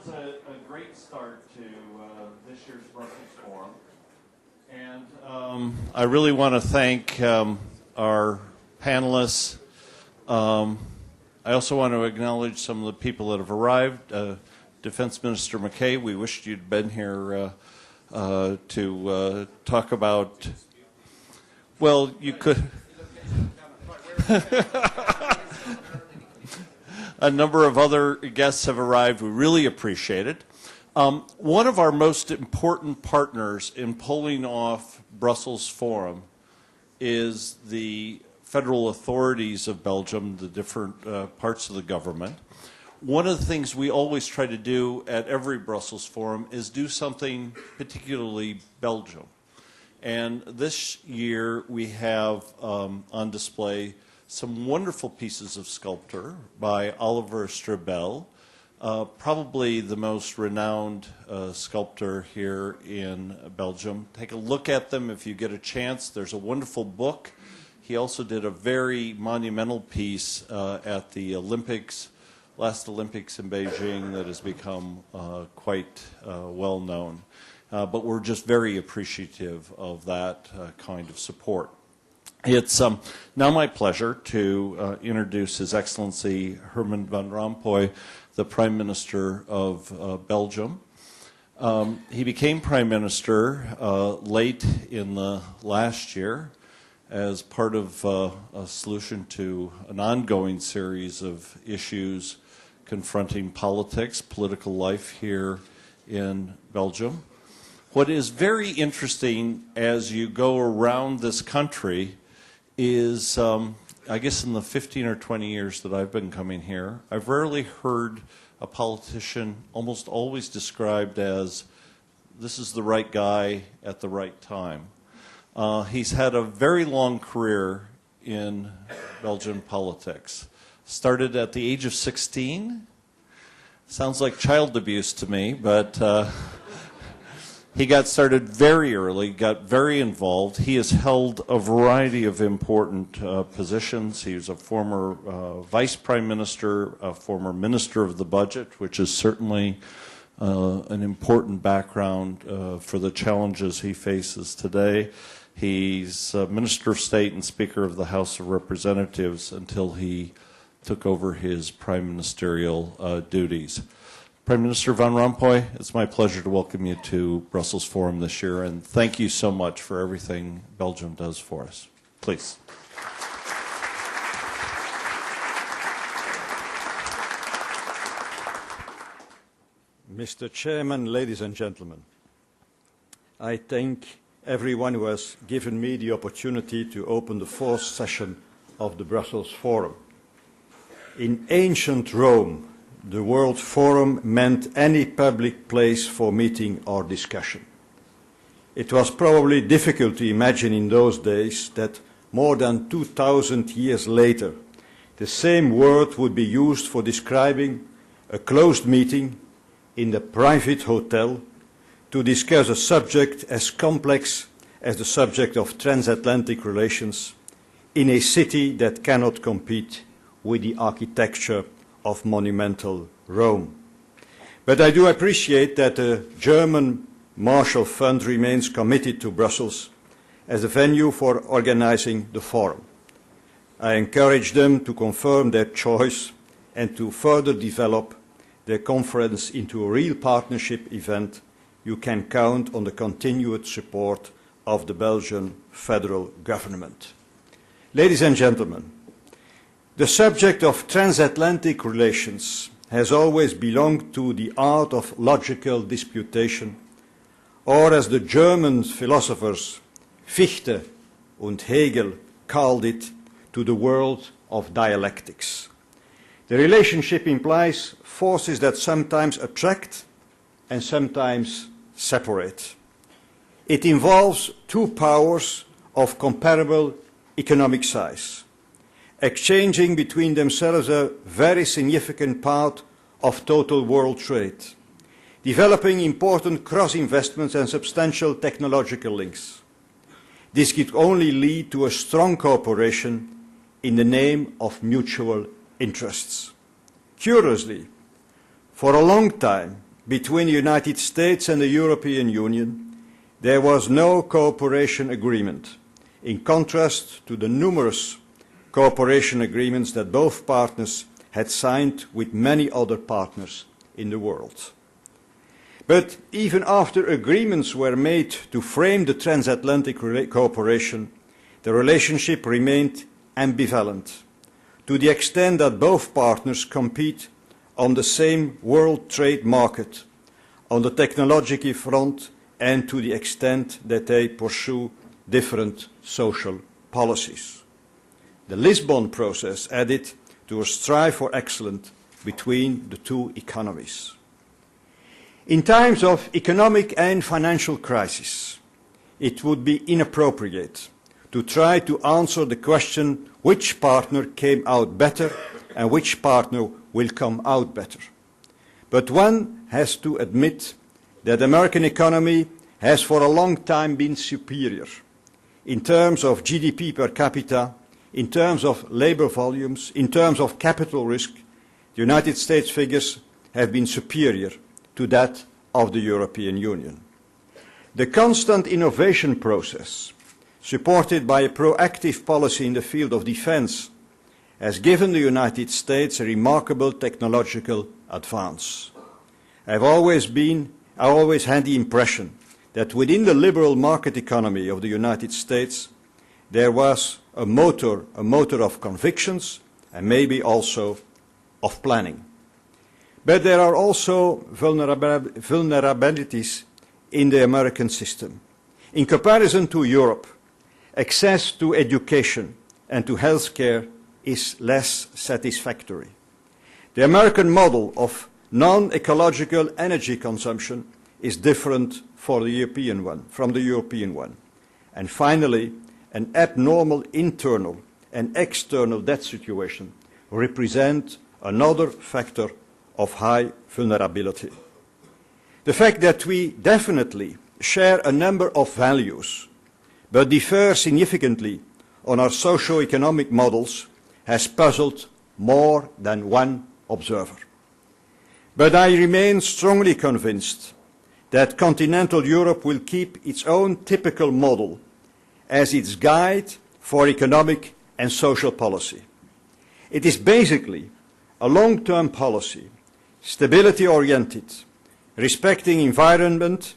was a great start to this year's Brussels Forum. And I really want to thank our panelists. I also want to acknowledge some of the people that have arrived. Defense Minister McKay, we wished you'd been here to talk about, well, you could. A number of other guests have arrived. We really appreciate it. One of our most important partners in pulling off Brussels Forum is the federal authorities of Belgium, the different parts of the government. One of the things we always try to do at every Brussels Forum is do something particularly Belgium. And this year we have on display some wonderful pieces of sculpture by Oliver Strabel, probably the most renowned sculptor here in Belgium. Take a look at them if you get a chance. There's a wonderful book. He also did a very monumental piece at the Olympics, last Olympics in Beijing, that has become quite well known. But we're just very appreciative of that kind of support. It's now my pleasure to introduce His Excellency Herman van Rompuy, the Prime Minister of Belgium. He became Prime Minister late in the last year as part of a solution to an ongoing series of issues confronting politics, political life here in Belgium. What is very interesting as you go around this country is, I guess in the 15 or 20 years that I've been coming here, I've rarely heard a politician almost always described as, this is the right guy at the right time. He's had a very long career in Belgian politics. Started at the age of 16. Sounds like child abuse to me, but he got started very early, got very involved. He has held a variety of important positions. He was a former vice prime minister, a former minister of the budget, which is certainly an important background for the challenges he faces today. He's Minister of State and Speaker of the House of Representatives until he took over his prime ministerial duties. Prime Minister Van Rompuy, it's my pleasure to welcome you to Brussels Forum this year, and thank you so much for everything Belgium does for us. Please. Mr. Chairman, ladies and gentlemen, I thank everyone who has given me the opportunity to open the fourth session of the Brussels Forum. In ancient Rome, the World Forum meant any public place for meeting or discussion. It was probably difficult to imagine in those days that more than 2,000 years later, the same word would be used for describing a closed meeting in a private hotel to discuss a subject as complex as the subject of transatlantic relations in a city that cannot compete with the architecture of monumental Rome. But I do appreciate that the German Marshall Fund remains committed to Brussels as a venue for organizing the forum. I encourage them to confirm their choice and to further develop their conference into a real partnership event. You can count on the continued support of the Belgian federal government. Ladies and gentlemen, the subject of transatlantic relations has always belonged to the art of logical disputation, or as the German philosophers Fichte and Hegel called it, to the world of dialectics. The relationship implies forces that sometimes attract and sometimes separate. It involves two powers of comparable economic size, exchanging between themselves a very significant part of total world trade, developing important cross-investments and substantial technological links. This could only lead to a strong cooperation in the name of mutual interests. Curiously, for a long time, between the United States and the European Union, there was no cooperation agreement, in contrast to the numerous cooperation agreements that both partners had signed with many other partners in the world. But even after agreements were made to frame the transatlantic cooperation, the relationship remained ambivalent, to the extent that both partners compete on the same world trade market, on the technological front, and to the extent that they pursue different social policies. The Lisbon process added to a strive for excellence between the two economies. In times of economic and financial crisis, it would be inappropriate to try to answer the question which partner came out better and which partner will come out better. But one has to admit that the American economy has for a long time been superior in terms of GDP per capita, in terms of labor volumes, in terms of capital risk. The United States figures have been superior to that of the European Union. The constant innovation process, supported by a proactive policy in the field of defense, has given the United States a remarkable technological advance. I've always had the impression that within the liberal market economy of the United States, there was a motor of convictions and maybe also of planning. But there are also vulnerabilities in the American system. In comparison to Europe, access to education and to health care is less satisfactory. The American model of non-ecological energy consumption is different from the European one. And finally, an abnormal internal and external debt situation represent another factor of high vulnerability. The fact that we definitely share a number of values but differ significantly on our socio-economic models has puzzled more than one observer. But I remain strongly convinced that continental Europe will keep its own typical model as its guide for economic and social policy. It is basically a long-term policy, stability-oriented, respecting environment,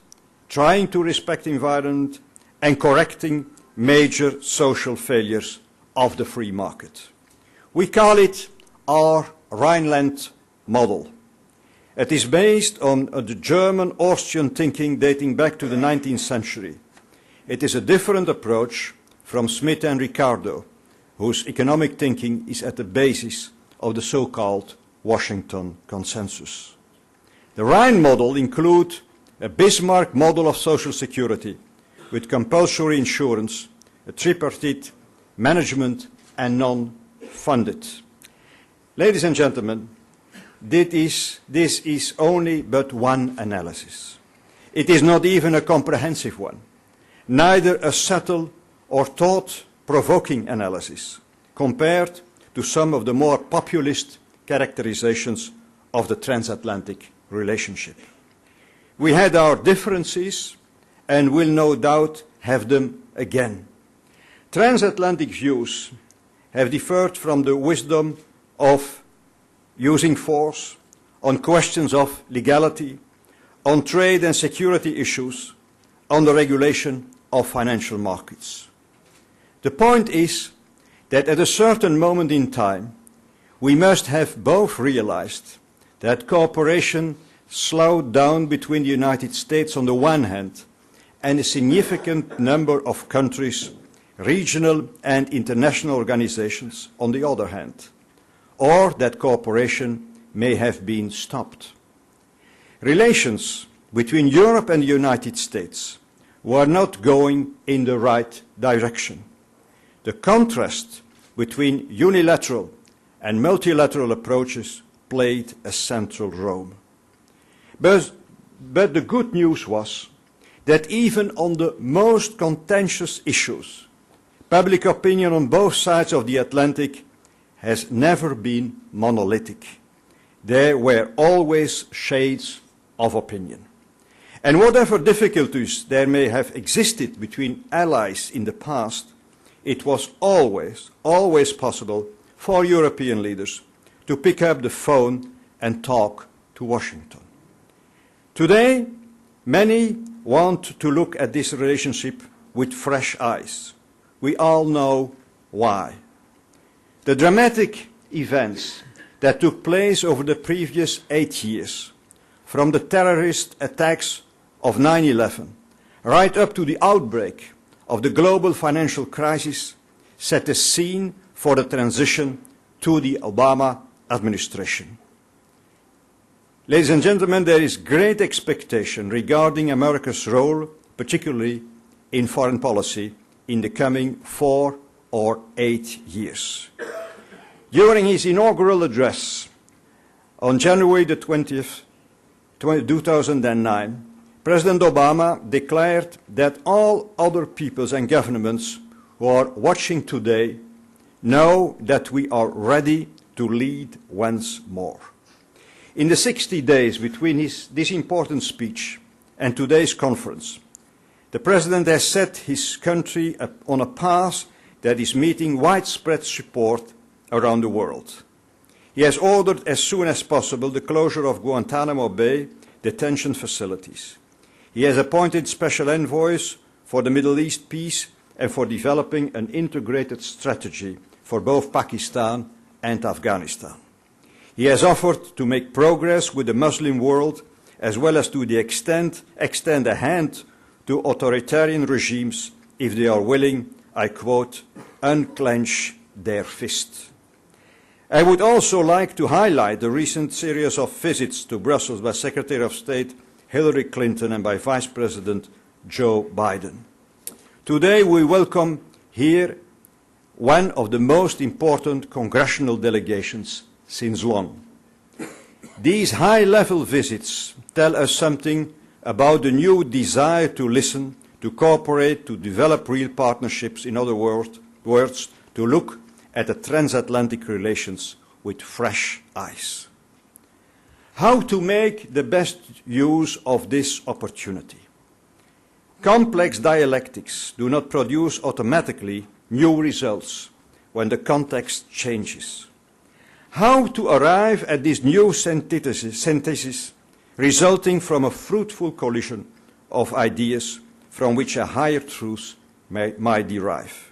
trying to respect environment, and correcting major social failures of the free market. We call it our Rhineland model. It is based on the German Austrian thinking dating back to the 19th century. It is a different approach from Smith and Ricardo, whose economic thinking is at the basis of the so-called Washington Consensus. The Rhine model includes a Bismarck model of social security with compulsory insurance, a tripartite management and non-funded. Ladies and gentlemen, this is only but one analysis. It is not even a comprehensive one, neither a subtle or thought-provoking analysis compared to some of the more populist characterizations of the transatlantic relationship. We had our differences and will no doubt have them again. Transatlantic views have differed from the wisdom of using force, on questions of legality, on trade and security issues, on the regulation of financial markets. The point is that at a certain moment in time, we must have both realized that cooperation slowed down between the United States on the one hand and a significant number of countries, regional and international organizations on the other hand, or that cooperation may have been stopped. Relations between Europe and the United States were not going in the right direction. The contrast between unilateral and multilateral approaches played a central role. But the good news was that even on the most contentious issues, public opinion on both sides of the Atlantic has never been monolithic. There were always shades of opinion. And whatever difficulties there may have existed between allies in the past, it was always possible for European leaders to pick up the phone and talk to Washington. Today, many want to look at this relationship with fresh eyes. We all know why. The dramatic events that took place over the previous 8 years, from the terrorist attacks of 9/11 right up to the outbreak of the global financial crisis, set the scene for the transition to the Obama administration. Ladies and gentlemen, there is great expectation regarding America's role, particularly in foreign policy, in the coming 4 or 8 years. During his inaugural address on January the 20th, 2009, President Obama declared that all other peoples and governments who are watching today know that we are ready to lead once more. In the 60 days between this important speech and today's conference, the President has set his country on a path that is meeting widespread support around the world. He has ordered as soon as possible the closure of Guantanamo Bay detention facilities. He has appointed special envoys for the Middle East peace and for developing an integrated strategy for both Pakistan and Afghanistan. He has offered to make progress with the Muslim world as well as to extend a hand to authoritarian regimes if they are willing, I quote, unclench their fist. I would also like to highlight the recent series of visits to Brussels by Secretary of State Hillary Clinton and by Vice President Joe Biden. Today we welcome here one of the most important congressional delegations since long. These high-level visits tell us something about the new desire to listen, to cooperate, to develop real partnerships, in other words, to look at the transatlantic relations with fresh eyes. How to make the best use of this opportunity? Complex dialectics do not produce automatically new results when the context changes. How to arrive at this new synthesis resulting from a fruitful collision of ideas from which a higher truth might derive.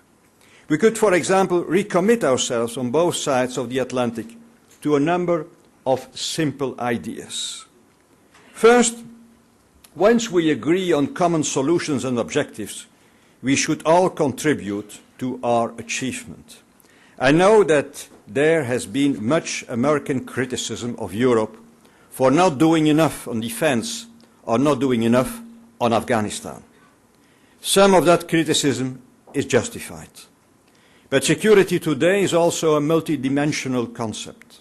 We could, for example, recommit ourselves on both sides of the Atlantic to a number of simple ideas. First, once we agree on common solutions and objectives, we should all contribute to our achievement. I know that there has been much American criticism of Europe for not doing enough on defense or not doing enough on Afghanistan. Some of that criticism is justified. But security today is also a multidimensional concept.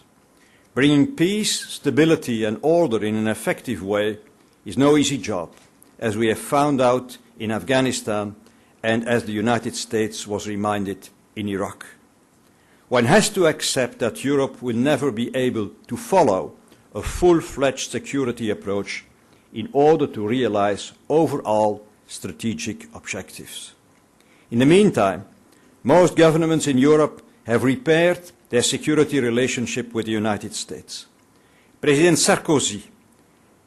Bringing peace, stability and order in an effective way is no easy job, as we have found out in Afghanistan and as the United States was reminded in Iraq. One has to accept that Europe will never be able to follow a full-fledged security approach in order to realize overall strategic objectives. In the meantime, most governments in Europe have repaired their security relationship with the United States. President Sarkozy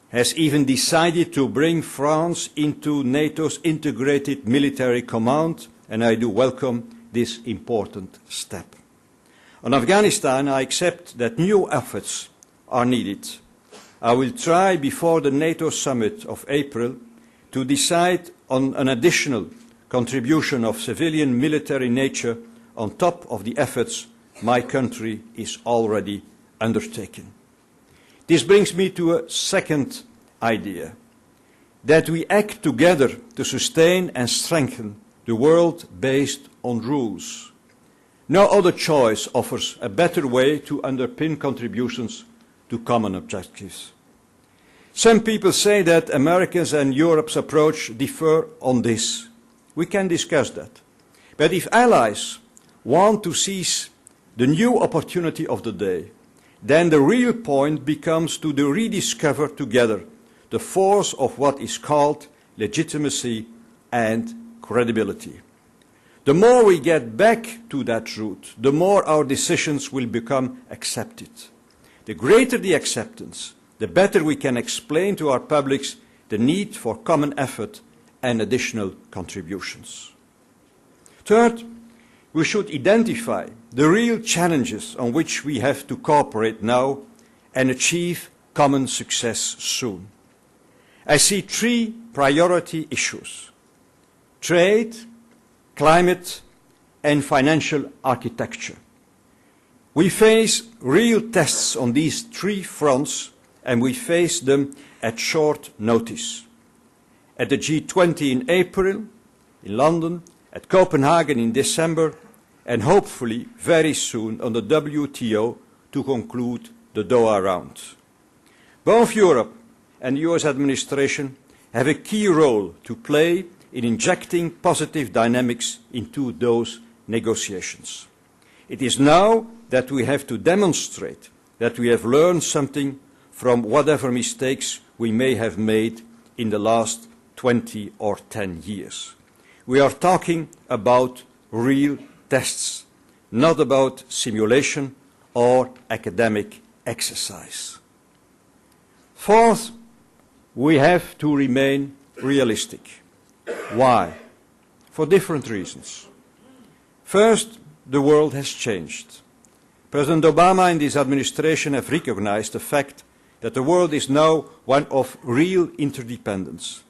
has even decided to bring France into NATO's integrated military command, and I do welcome this important step. On Afghanistan, I accept that new efforts are needed. I will try before the NATO summit of April to decide on an additional contribution of civilian military nature on top of the efforts my country is already undertaking. This brings me to a second idea, that we act together to sustain and strengthen the world based on rules. No other choice offers a better way to underpin contributions to common objectives. Some people say that America's and Europe's approach differ on this. We can discuss that. But if allies want to seize the new opportunity of the day, then the real point becomes to rediscover together the force of what is called legitimacy and credibility. The more we get back to that root, the more our decisions will become accepted. The greater the acceptance, the better we can explain to our publics the need for common effort and additional contributions. Third, we should identify the real challenges on which we have to cooperate now and achieve common success soon. I see three priority issues: trade, climate, and financial architecture. We face real tests on these three fronts, and we face them at short notice. At the G20 in April, in London, at Copenhagen in December, and hopefully very soon on the WTO to conclude the Doha round. Both Europe and the US administration have a key role to play in injecting positive dynamics into those negotiations. It is now that we have to demonstrate that we have learned something from whatever mistakes we may have made in the last 20 or 10 years. We are talking about real tests, not about simulation or academic exercise. Fourth, we have to remain realistic. Why? For different reasons. First, the world has changed. President Obama and his administration have recognized the fact that the world is now one of real interdependence,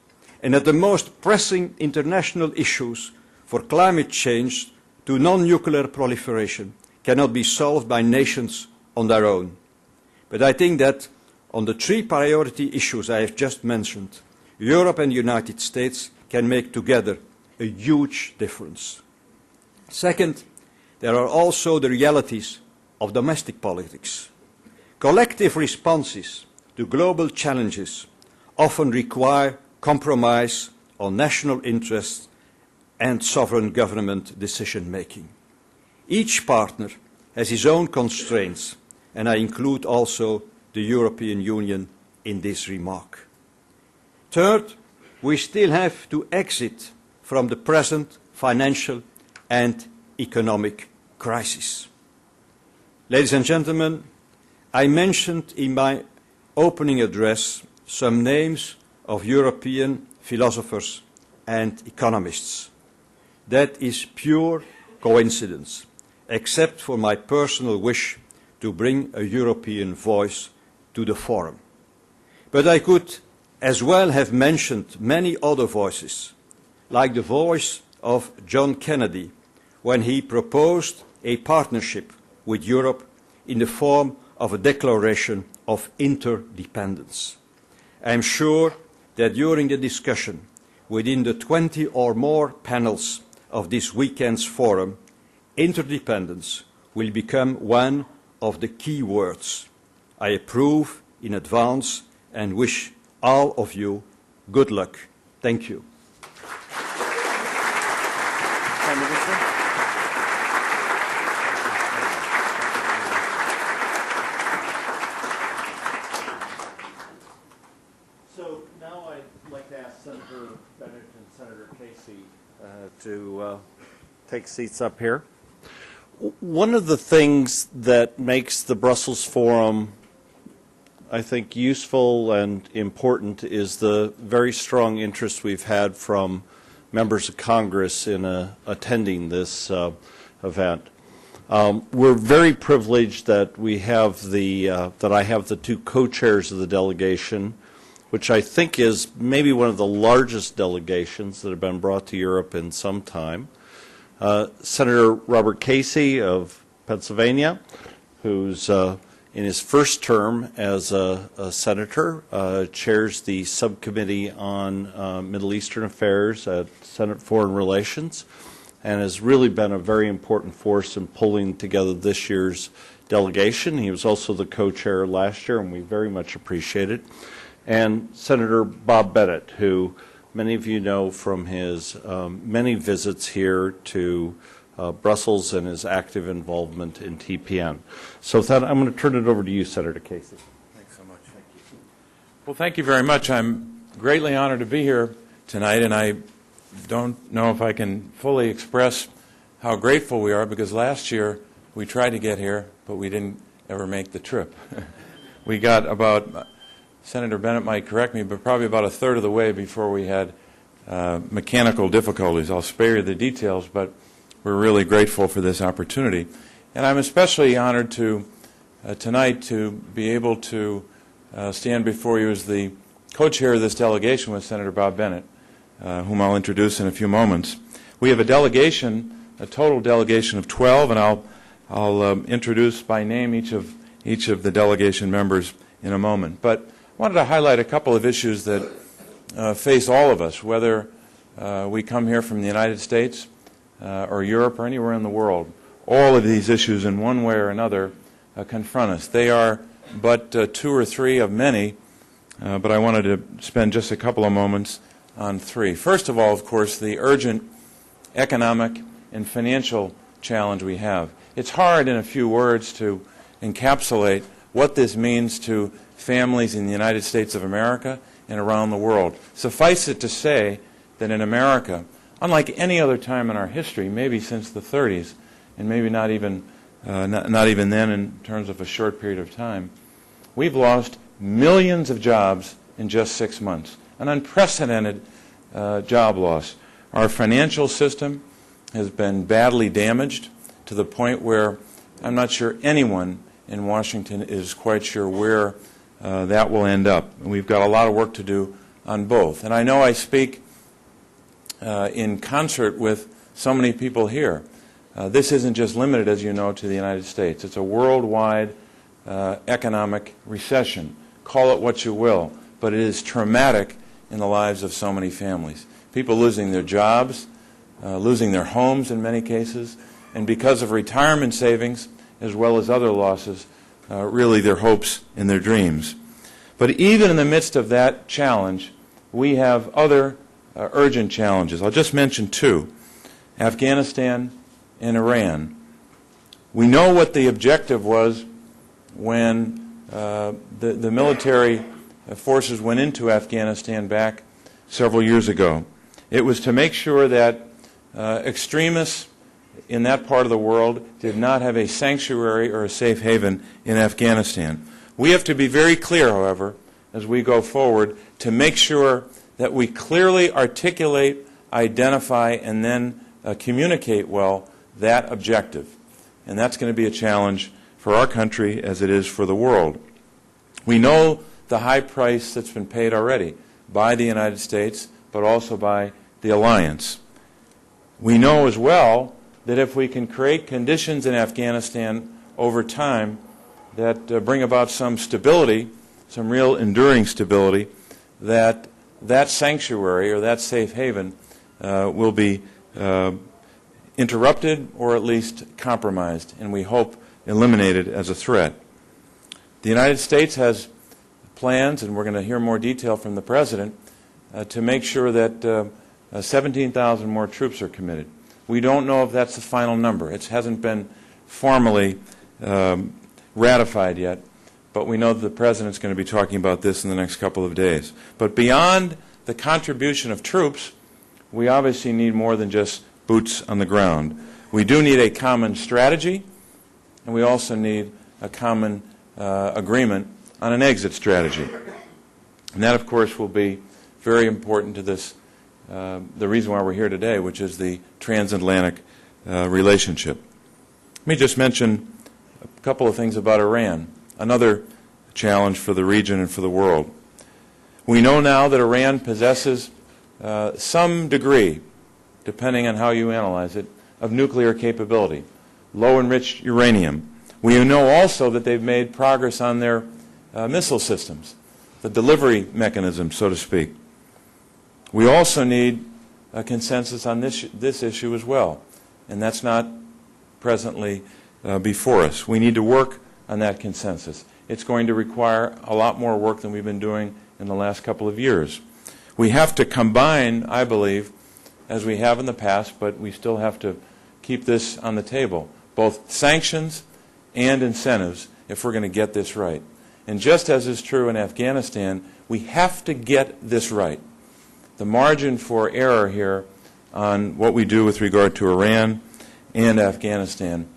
and that the most pressing international issues, for climate change to non-nuclear proliferation, cannot be solved by nations on their own. But I think that on the three priority issues I have just mentioned, Europe and the United States can make together a huge difference. Second, there are also the realities of domestic politics. Collective responses to global challenges often require compromise on national interests and sovereign government decision-making. Each partner has his own constraints, and I include also the European Union in this remark. Third, we still have to exit from the present financial and economic crisis. Ladies and gentlemen, I mentioned in my opening address some names of European philosophers and economists. That is pure coincidence, except for my personal wish to bring a European voice to the forum. But I could as well have mentioned many other voices, like the voice of John Kennedy when he proposed a partnership with Europe in the form of a declaration of interdependence. I am sure that during the discussion within the 20 or more panels of this weekend's forum, interdependence will become one of the key words. I approve in advance and wish all of you good luck. Thank you. So now I'd like to ask Senator Bennett and Senator Casey to take seats up here. One of the things that makes the Brussels Forum, I think, useful and important is the very strong interest we've had from members of Congress in attending this event. We're very privileged that we have that I have the two co-chairs of the delegation, which I think is maybe one of the largest delegations that have been brought to Europe in some time. Senator Robert Casey of Pennsylvania, who's in his first term as a senator, chairs the subcommittee on Middle Eastern Affairs at Senate Foreign Relations, and has really been a very important force in pulling together this year's delegation. He was also the co-chair last year, and we very much appreciate it. And Senator Bob Bennett, who many of you know from his many visits here to Brussels and his active involvement in TPN. So with that, I'm going to turn it over to you, Senator Casey. Thanks so much. Thank you. Well, thank you very much. I'm greatly honored to be here tonight, and I don't know if I can fully express how grateful we are, because last year we tried to get here, but we didn't ever make the trip. We got about, Senator Bennett might correct me, but probably about a third of the way before we had mechanical difficulties. I'll spare you the details, but we're really grateful for this opportunity. And I'm especially honored to tonight to be able to stand before you as the co-chair of this delegation with Senator Bob Bennett, whom I'll introduce in a few moments. We have a delegation, a total delegation of 12, and I'll introduce by name each of the delegation members in a moment. But I wanted to highlight a couple of issues that face all of us, whether we come here from the United States or Europe or anywhere in the world. All of these issues in one way or another confront us. They are but two or three of many, but I wanted to spend just a couple of moments on three. First of all, of course, the urgent economic and financial challenge we have. It's hard in a few words to encapsulate what this means to families in the United States of America and around the world. Suffice it to say that in America, unlike any other time in our history, maybe since the 30s, and maybe not even then in terms of a short period of time, we've lost millions of jobs in just 6 months, an unprecedented job loss. Our financial system has been badly damaged to the point where I'm not sure anyone in Washington is quite sure where that will end up. And we've got a lot of work to do on both. And I know I speak in concert with so many people here. This isn't just limited, as you know, to the United States. It's a worldwide economic recession. Call it what you will, but it is traumatic in the lives of so many families. People losing their jobs, losing their homes in many cases, and because of retirement savings, as well as other losses, really their hopes and their dreams. But even in the midst of that challenge, we have other urgent challenges. I'll just mention two: Afghanistan and Iran. We know what the objective was when the military forces went into Afghanistan back several years ago. It was to make sure that extremists in that part of the world did not have a sanctuary or a safe haven in Afghanistan. We have to be very clear, however, as we go forward, to make sure that we clearly articulate, identify, and then communicate well that objective. And that's going to be a challenge for our country as it is for the world. We know the high price that's been paid already by the United States, but also by the alliance. We know as well that if we can create conditions in Afghanistan over time that bring about some stability, some real enduring stability, that sanctuary or that safe haven will be interrupted or at least compromised, and we hope eliminated as a threat. The United States has plans, and we're going to hear more detail from the President, to make sure that 17,000 more troops are committed. We don't know if that's the final number. It hasn't been formally ratified yet, but we know that the President's going to be talking about this in the next couple of days. But beyond the contribution of troops, we obviously need more than just boots on the ground. We do need a common strategy, and we also need a common agreement on an exit strategy. And that, of course, will be very important to this, the reason why we're here today, which is the transatlantic relationship. Let me just mention a couple of things about Iran, another challenge for the region and for the world. We know now that Iran possesses some degree, depending on how you analyze it, of nuclear capability, low-enriched uranium. We know also that they've made progress on their missile systems, the delivery mechanism, so to speak. We also need a consensus on this issue as well, and that's not presently before us. We need to work on that consensus. It's going to require a lot more work than we've been doing in the last couple of years. We have to combine, I believe, as we have in the past, but we still have to keep this on the table, both sanctions and incentives, if we're going to get this right. And just as is true in Afghanistan, we have to get this right. The margin for error here on what we do with regard to Iran and Afghanistan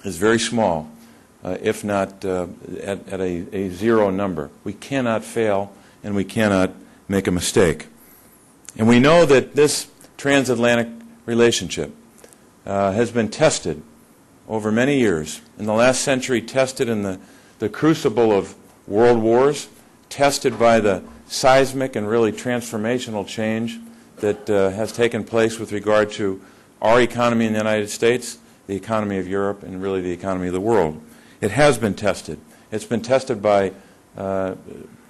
is very small, if not at a zero number. We cannot fail and we cannot make a mistake. And we know that this transatlantic relationship has been tested over many years. In the last century, tested in the crucible of world wars, tested by the seismic and really transformational change that has taken place with regard to our economy in the United States, the economy of Europe, and really the economy of the world. It has been tested. It's been tested by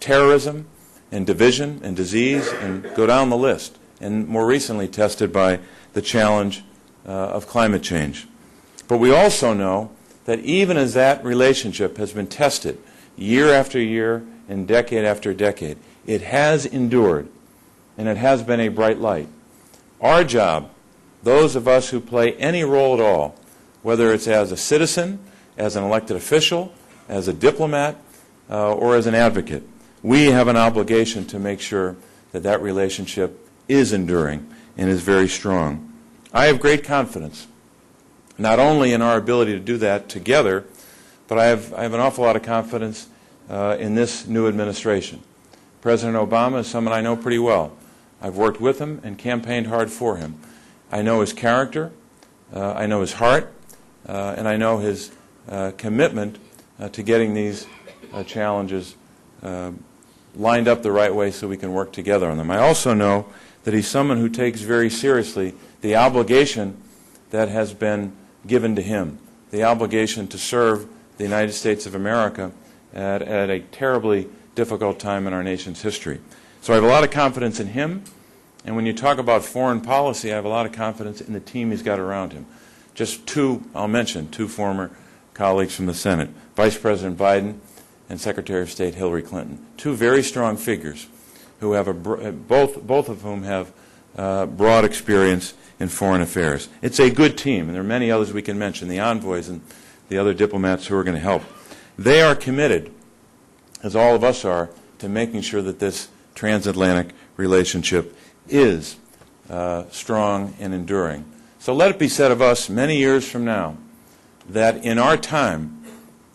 terrorism and division and disease, and go down the list, and more recently tested by the challenge of climate change. But we also know that even as that relationship has been tested year after year and decade after decade, it has endured, and it has been a bright light. Our job, those of us who play any role at all, whether it's as a citizen, as an elected official, as a diplomat, or as an advocate, we have an obligation to make sure that that relationship is enduring and is very strong. I have great confidence, not only in our ability to do that together, but I have an awful lot of confidence in this new administration. President Obama is someone I know pretty well. I've worked with him and campaigned hard for him. I know his character, I know his heart, and I know his commitment to getting these challenges lined up the right way so we can work together on them. I also know that he's someone who takes very seriously the obligation that has been given to him, the obligation to serve the United States of America at a terribly difficult time in our nation's history. So I have a lot of confidence in him, and when you talk about foreign policy, I have a lot of confidence in the team he's got around him. Just two, I'll mention, two former colleagues from the Senate, Vice President Biden and Secretary of State Hillary Clinton, two very strong figures who have both of whom have broad experience in foreign affairs. It's a good team, and there are many others we can mention, the envoys and the other diplomats who are going to help. They are committed, as all of us are, to making sure that this transatlantic relationship is strong and enduring. So let it be said of us many years from now that in our time,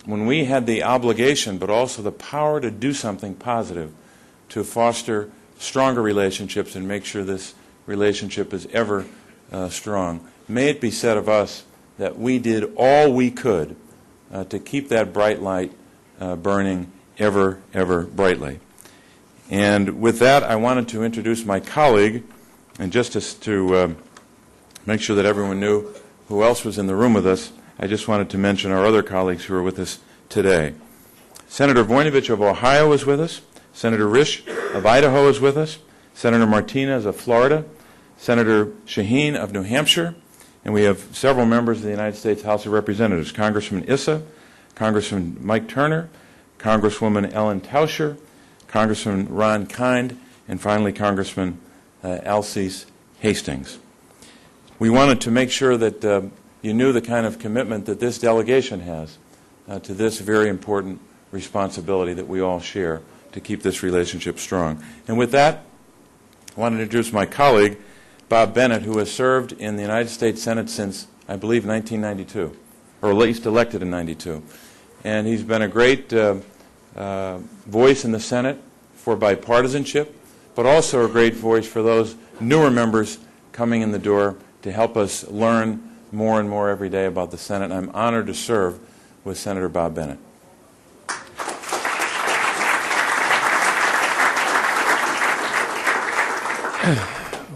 when we had the obligation but also the power to do something positive to foster stronger relationships and make sure this relationship is ever strong, may it be said of us that we did all we could to keep that bright light burning ever, ever brightly. And with that, I wanted to introduce my colleague, and just to make sure that everyone knew who else was in the room with us, I just wanted to mention our other colleagues who are with us today. Senator Voinovich of Ohio is with us. Senator Risch of Idaho is with us. Senator Martinez of Florida. Senator Shaheen of New Hampshire. And we have several members of the United States House of Representatives, Congressman Issa, Congressman Mike Turner, Congresswoman Ellen Tauscher, Congressman Ron Kind, and finally Congressman Alcese Hastings. We wanted to make sure that you knew the kind of commitment that this delegation has to this very important responsibility that we all share to keep this relationship strong. And with that, I want to introduce my colleague, Bob Bennett, who has served in the United States Senate since, I believe, 1992, or at least elected in 92. And he's been a great voice in the Senate for bipartisanship, but also a great voice for those newer members coming in the door to help us learn more and more every day about the Senate. I'm honored to serve with Senator Bob Bennett.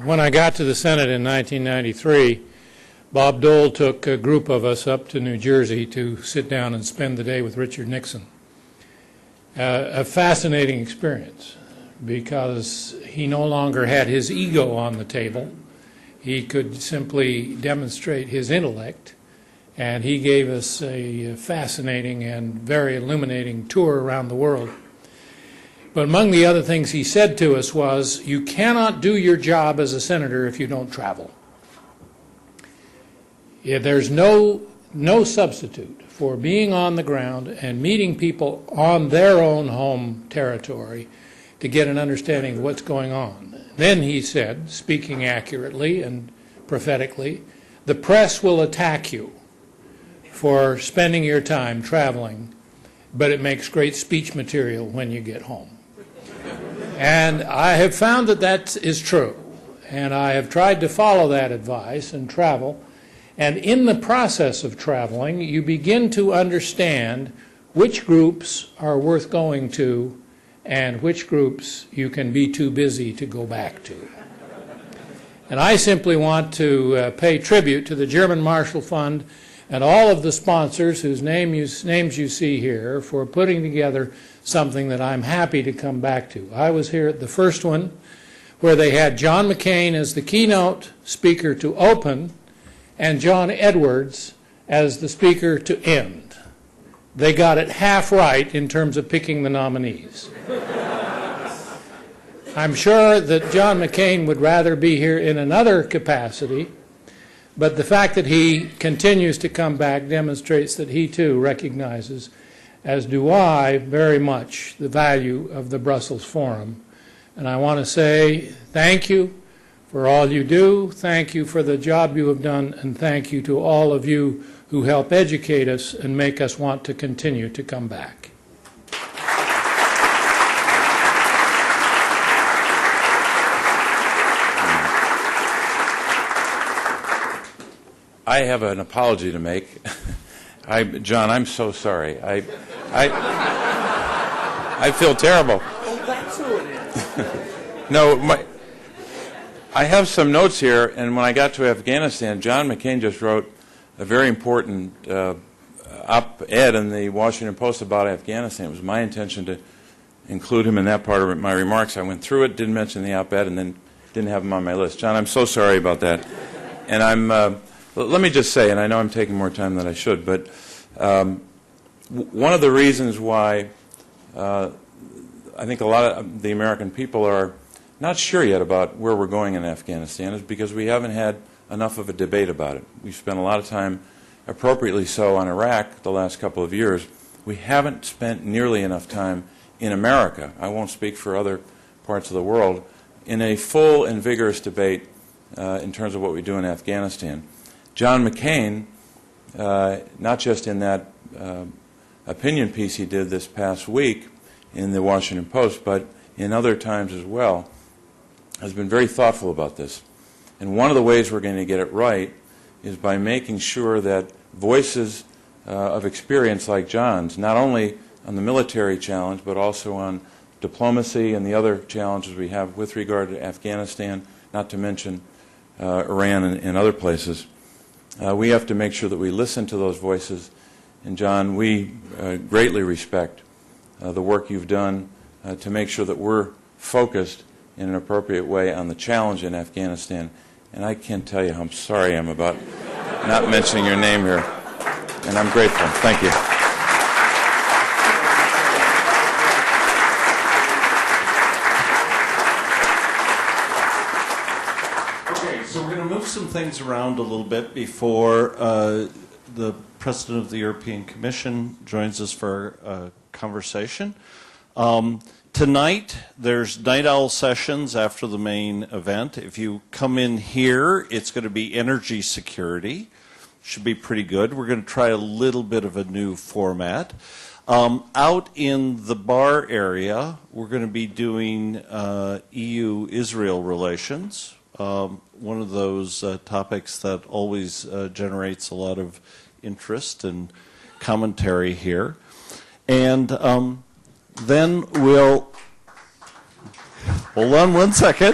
When I got to the Senate in 1993, Bob Dole took a group of us up to New Jersey to sit down and spend the day with Richard Nixon. A fascinating experience because he no longer had his ego on the table. He could simply demonstrate his intellect, and he gave us a fascinating and very illuminating tour around the world. But among the other things he said to us was, you cannot do your job as a senator if you don't travel. There's no no substitute for being on the ground and meeting people on their own home territory to get an understanding of what's going on. Then he said, speaking accurately and prophetically, the press will attack you for spending your time traveling, but it makes great speech material when you get home. And I have found that that is true, and I have tried to follow that advice and travel. And in the process of traveling, you begin to understand which groups are worth going to and which groups you can be too busy to go back to. And I simply want to pay tribute to the German Marshall Fund and all of the sponsors whose names you see here for putting together something that I'm happy to come back to. I was here at the first one where they had John McCain as the keynote speaker to open and John Edwards as the speaker to end. They got it half right in terms of picking the nominees. I'm sure that John McCain would rather be here in another capacity, but the fact that he continues to come back demonstrates that he too recognizes, as do I, very much the value of the Brussels Forum. And I want to say thank you for all you do, thank you for the job you have done, and thank you to all of you who help educate us and make us want to continue to come back. I have an apology to make. John, I'm so sorry. I feel terrible. Oh, that's who it is. No, I have some notes here, and when I got to Afghanistan, John McCain just wrote a very important op-ed in the Washington Post about Afghanistan. It was my intention to include him in that part of my remarks. I went through it, didn't mention the op-ed, and then didn't have him on my list. John, I'm so sorry about that. And let me just say, and I know I'm taking more time than I should, but one of the reasons why I think a lot of the American people are not sure yet about where we're going in Afghanistan is because we haven't had enough of a debate about it. We've spent a lot of time, appropriately so, on Iraq the last couple of years. We haven't spent nearly enough time in America, I won't speak for other parts of the world, in a full and vigorous debate in terms of what we do in Afghanistan. John McCain, not just in that opinion piece he did this past week in the Washington Post, but in other times as well, has been very thoughtful about this. And one of the ways we're going to get it right is by making sure that voices of experience like John's, not only on the military challenge, but also on diplomacy and the other challenges we have with regard to Afghanistan, not to mention Iran and other places, we have to make sure that we listen to those voices. And John, we greatly respect the work you've done to make sure that we're focused in an appropriate way on the challenge in Afghanistan. And I can't tell you how sorry I am about not mentioning your name here. And I'm grateful. Thank you. Okay, so we're going to move some things around a little bit before the President of the European Commission joins us for a conversation. Tonight, there's night owl sessions after the main event. If you come in here, it's going to be energy security. Should be pretty good. We're going to try a little bit of a new format. Out in the bar area, we're going to be doing EU-Israel relations, one of those topics that always generates a lot of interest and commentary here. And then we'll, hold on one second,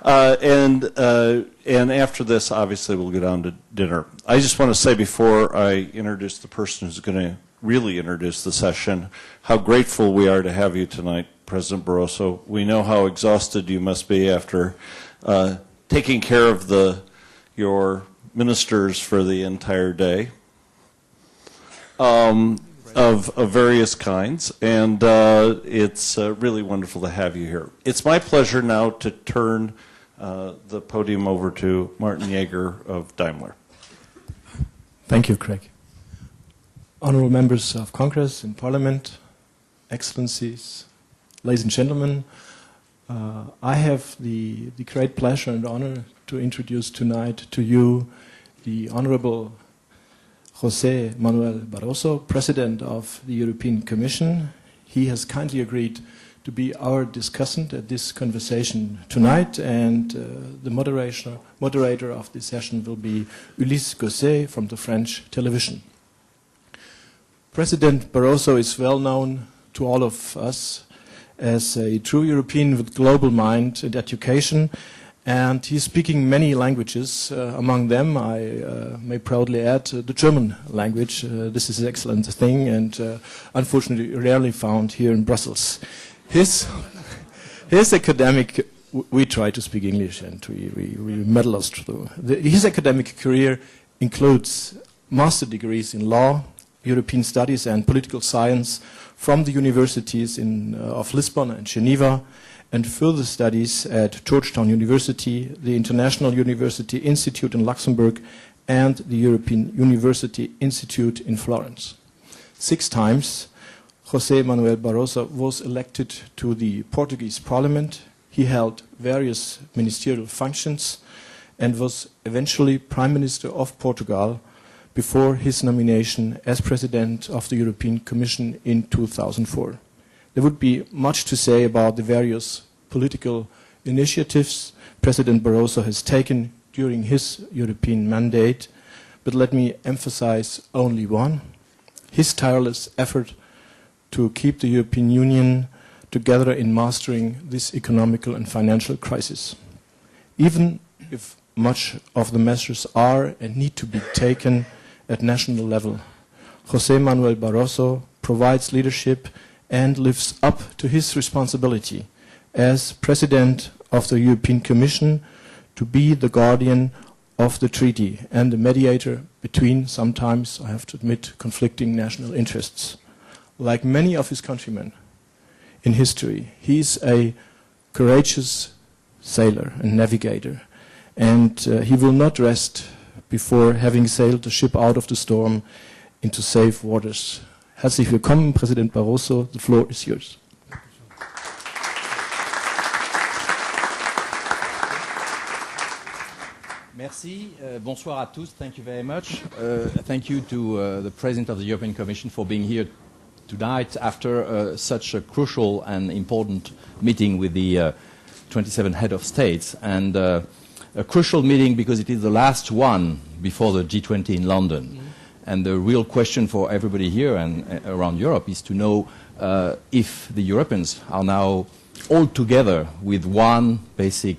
and after this, obviously, we'll go down to dinner. I just want to say before I introduce the person who's going to really introduce the session, how grateful we are to have you tonight, President Barroso. We know how exhausted you must be after taking care of your ministers for the entire day. Of various kinds, and it's really wonderful to have you here. It's my pleasure now to turn the podium over to Martin Yeager of Daimler. Thank you, Craig. Honorable members of Congress and Parliament, Excellencies, ladies and gentlemen, I have the great pleasure and honor to introduce tonight to you the Honorable José Manuel Barroso, President of the European Commission. He has kindly agreed to be our discussant at this conversation tonight, and the moderator of this session will be Ulysse Gosset from the French television. President Barroso is well known to all of us as a true European with global mind and education, and he's speaking many languages. Among them, I may proudly add the German language. This is an excellent thing, and unfortunately rarely found here in Brussels. His academic, we try to speak English, and we muddle us through. His academic career includes master degrees in law, European studies, and political science from the universities of Lisbon and Geneva, and further studies at Georgetown University, the International University Institute in Luxembourg, and the European University Institute in Florence. 6 times, José Manuel Barroso was elected to the Portuguese Parliament. He held various ministerial functions and was eventually Prime Minister of Portugal before his nomination as President of the European Commission in 2004. There would be much to say about the various political initiatives President Barroso has taken during his European mandate, but let me emphasize only one: his tireless effort to keep the European Union together in mastering this economical and financial crisis. Even if much of the measures are and need to be taken at national level, José Manuel Barroso provides leadership and lives up to his responsibility as President of the European Commission to be the guardian of the treaty and the mediator between, sometimes, I have to admit, conflicting national interests. Like many of his countrymen in history, he is a courageous sailor and navigator, and he will not rest before having sailed the ship out of the storm into safe waters. Herzlich willkommen, President Barroso. The floor is yours. Merci. Bonsoir à tous. Thank you very much. Thank you to the President of the European Commission for being here tonight after such a crucial and important meeting with the 27 head of states, and a crucial meeting because it is the last one before the G20 in London. Mm-hmm. And the real question for everybody here and around Europe is to know if the Europeans are now all together with one basic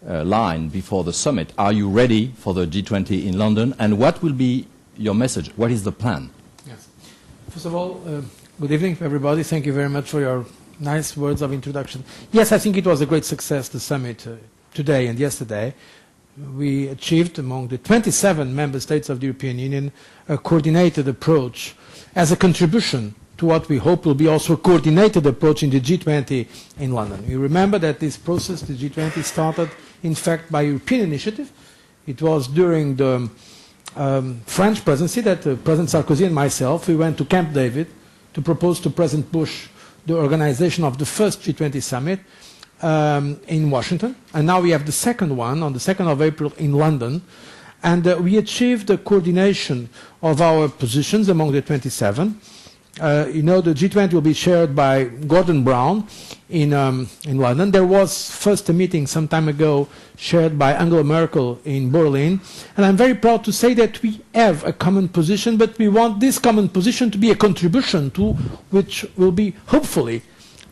line before the summit. Are you ready for the G20 in London? And what will be your message? What is the plan? Yes. First of all, good evening, everybody. Thank you very much for your nice words of introduction. Yes, I think it was a great success, the summit today and yesterday. We achieved, among the 27 member states of the European Union, a coordinated approach as a contribution to what we hope will be also a coordinated approach in the G20 in London. You remember that this process, the G20, started, in fact, by European initiative. It was during the French presidency that President Sarkozy and myself, we went to Camp David to propose to President Bush the organization of the first G20 summit in Washington. And now we have the second one on the 2nd of April in London. And we achieved the coordination of our positions among the 27. You know, the G20 will be chaired by Gordon Brown in London. There was first a meeting some time ago chaired by Angela Merkel in Berlin. And I'm very proud to say that we have a common position, but we want this common position to be a contribution to which will be, hopefully,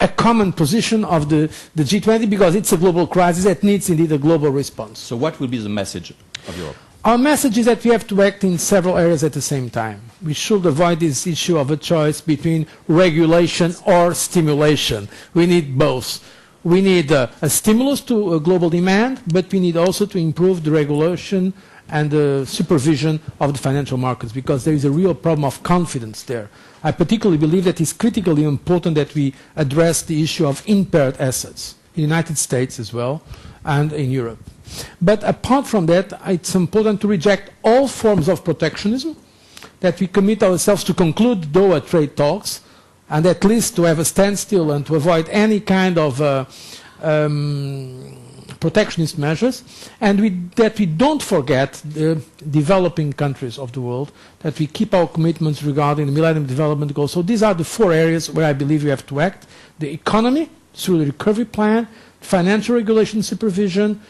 a common position of the G20, because it's a global crisis that needs indeed a global response. So what will be the message of Europe? Our message is that we have to act in several areas at the same time. We should avoid this issue of a choice between regulation or stimulation. We need both. We need a stimulus to a global demand, but we need also to improve the regulation and the supervision of the financial markets, because there is a real problem of confidence there. I particularly believe that it's critically important that we address the issue of impaired assets in the United States as well and in Europe. But apart from that, it's important to reject all forms of protectionism that we commit ourselves to conclude Doha trade talks, and at least to have a standstill and to avoid any kind of protectionist measures, and that we don't forget the developing countries of the world, that we keep our commitments regarding the Millennium Development Goals. So these are the 4 areas where I believe we have to act: the economy, through the recovery plan, financial regulation supervision,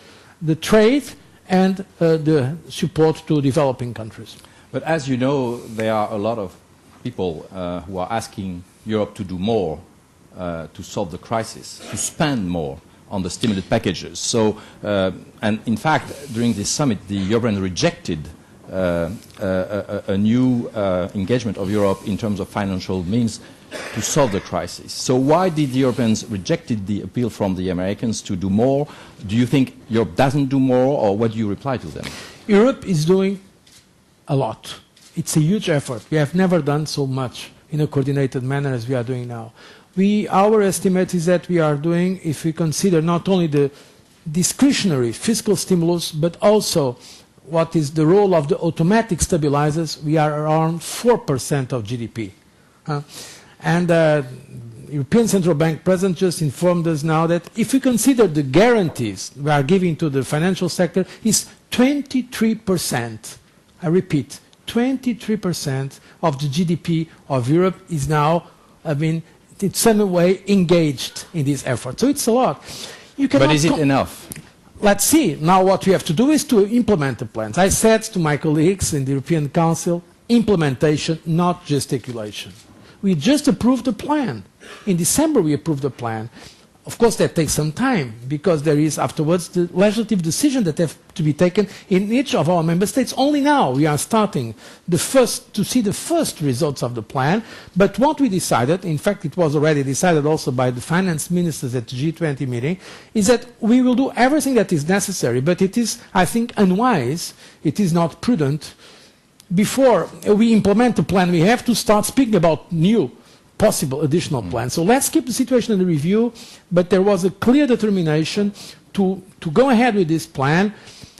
the trade, and the support to developing countries. But as you know, there are a lot of people who are asking Europe to do more to solve the crisis, to spend more on the stimulus packages. So, and in fact, during this summit, the Europeans rejected a new engagement of Europe in terms of financial means to solve the crisis. So why did the Europeans reject the appeal from the Americans to do more? Do you think Europe doesn't do more, or what do you reply to them? Europe is doing a lot. It's a huge effort. We have never done so much in a coordinated manner as we are doing now. Our estimate is that we are doing, if we consider not only the discretionary fiscal stimulus, but also what is the role of the automatic stabilizers, we are around 4% of GDP. And the European Central Bank President just informed us now that if we consider the guarantees we are giving to the financial sector, is 23%. I repeat, 23% of the GDP of Europe is now, in some way, engaged in this effort. So it's a lot. But is it enough? Let's see. Now what we have to do is to implement the plans. I said to my colleagues in the European Council, implementation, not gesticulation. We just approved the plan. In December we approved the plan. Of course that takes some time because there is afterwards the legislative decision that have to be taken in each of our member states. Only now we are starting to see the first results of the plan. But what we decided, in fact it was already decided also by the finance ministers at the G20 meeting, is that we will do everything that is necessary, but it is, I think, unwise, it is not prudent. Before we implement the plan, we have to start speaking about new possible additional plans. So let's keep the situation under review, but there was a clear determination to go ahead with this plan.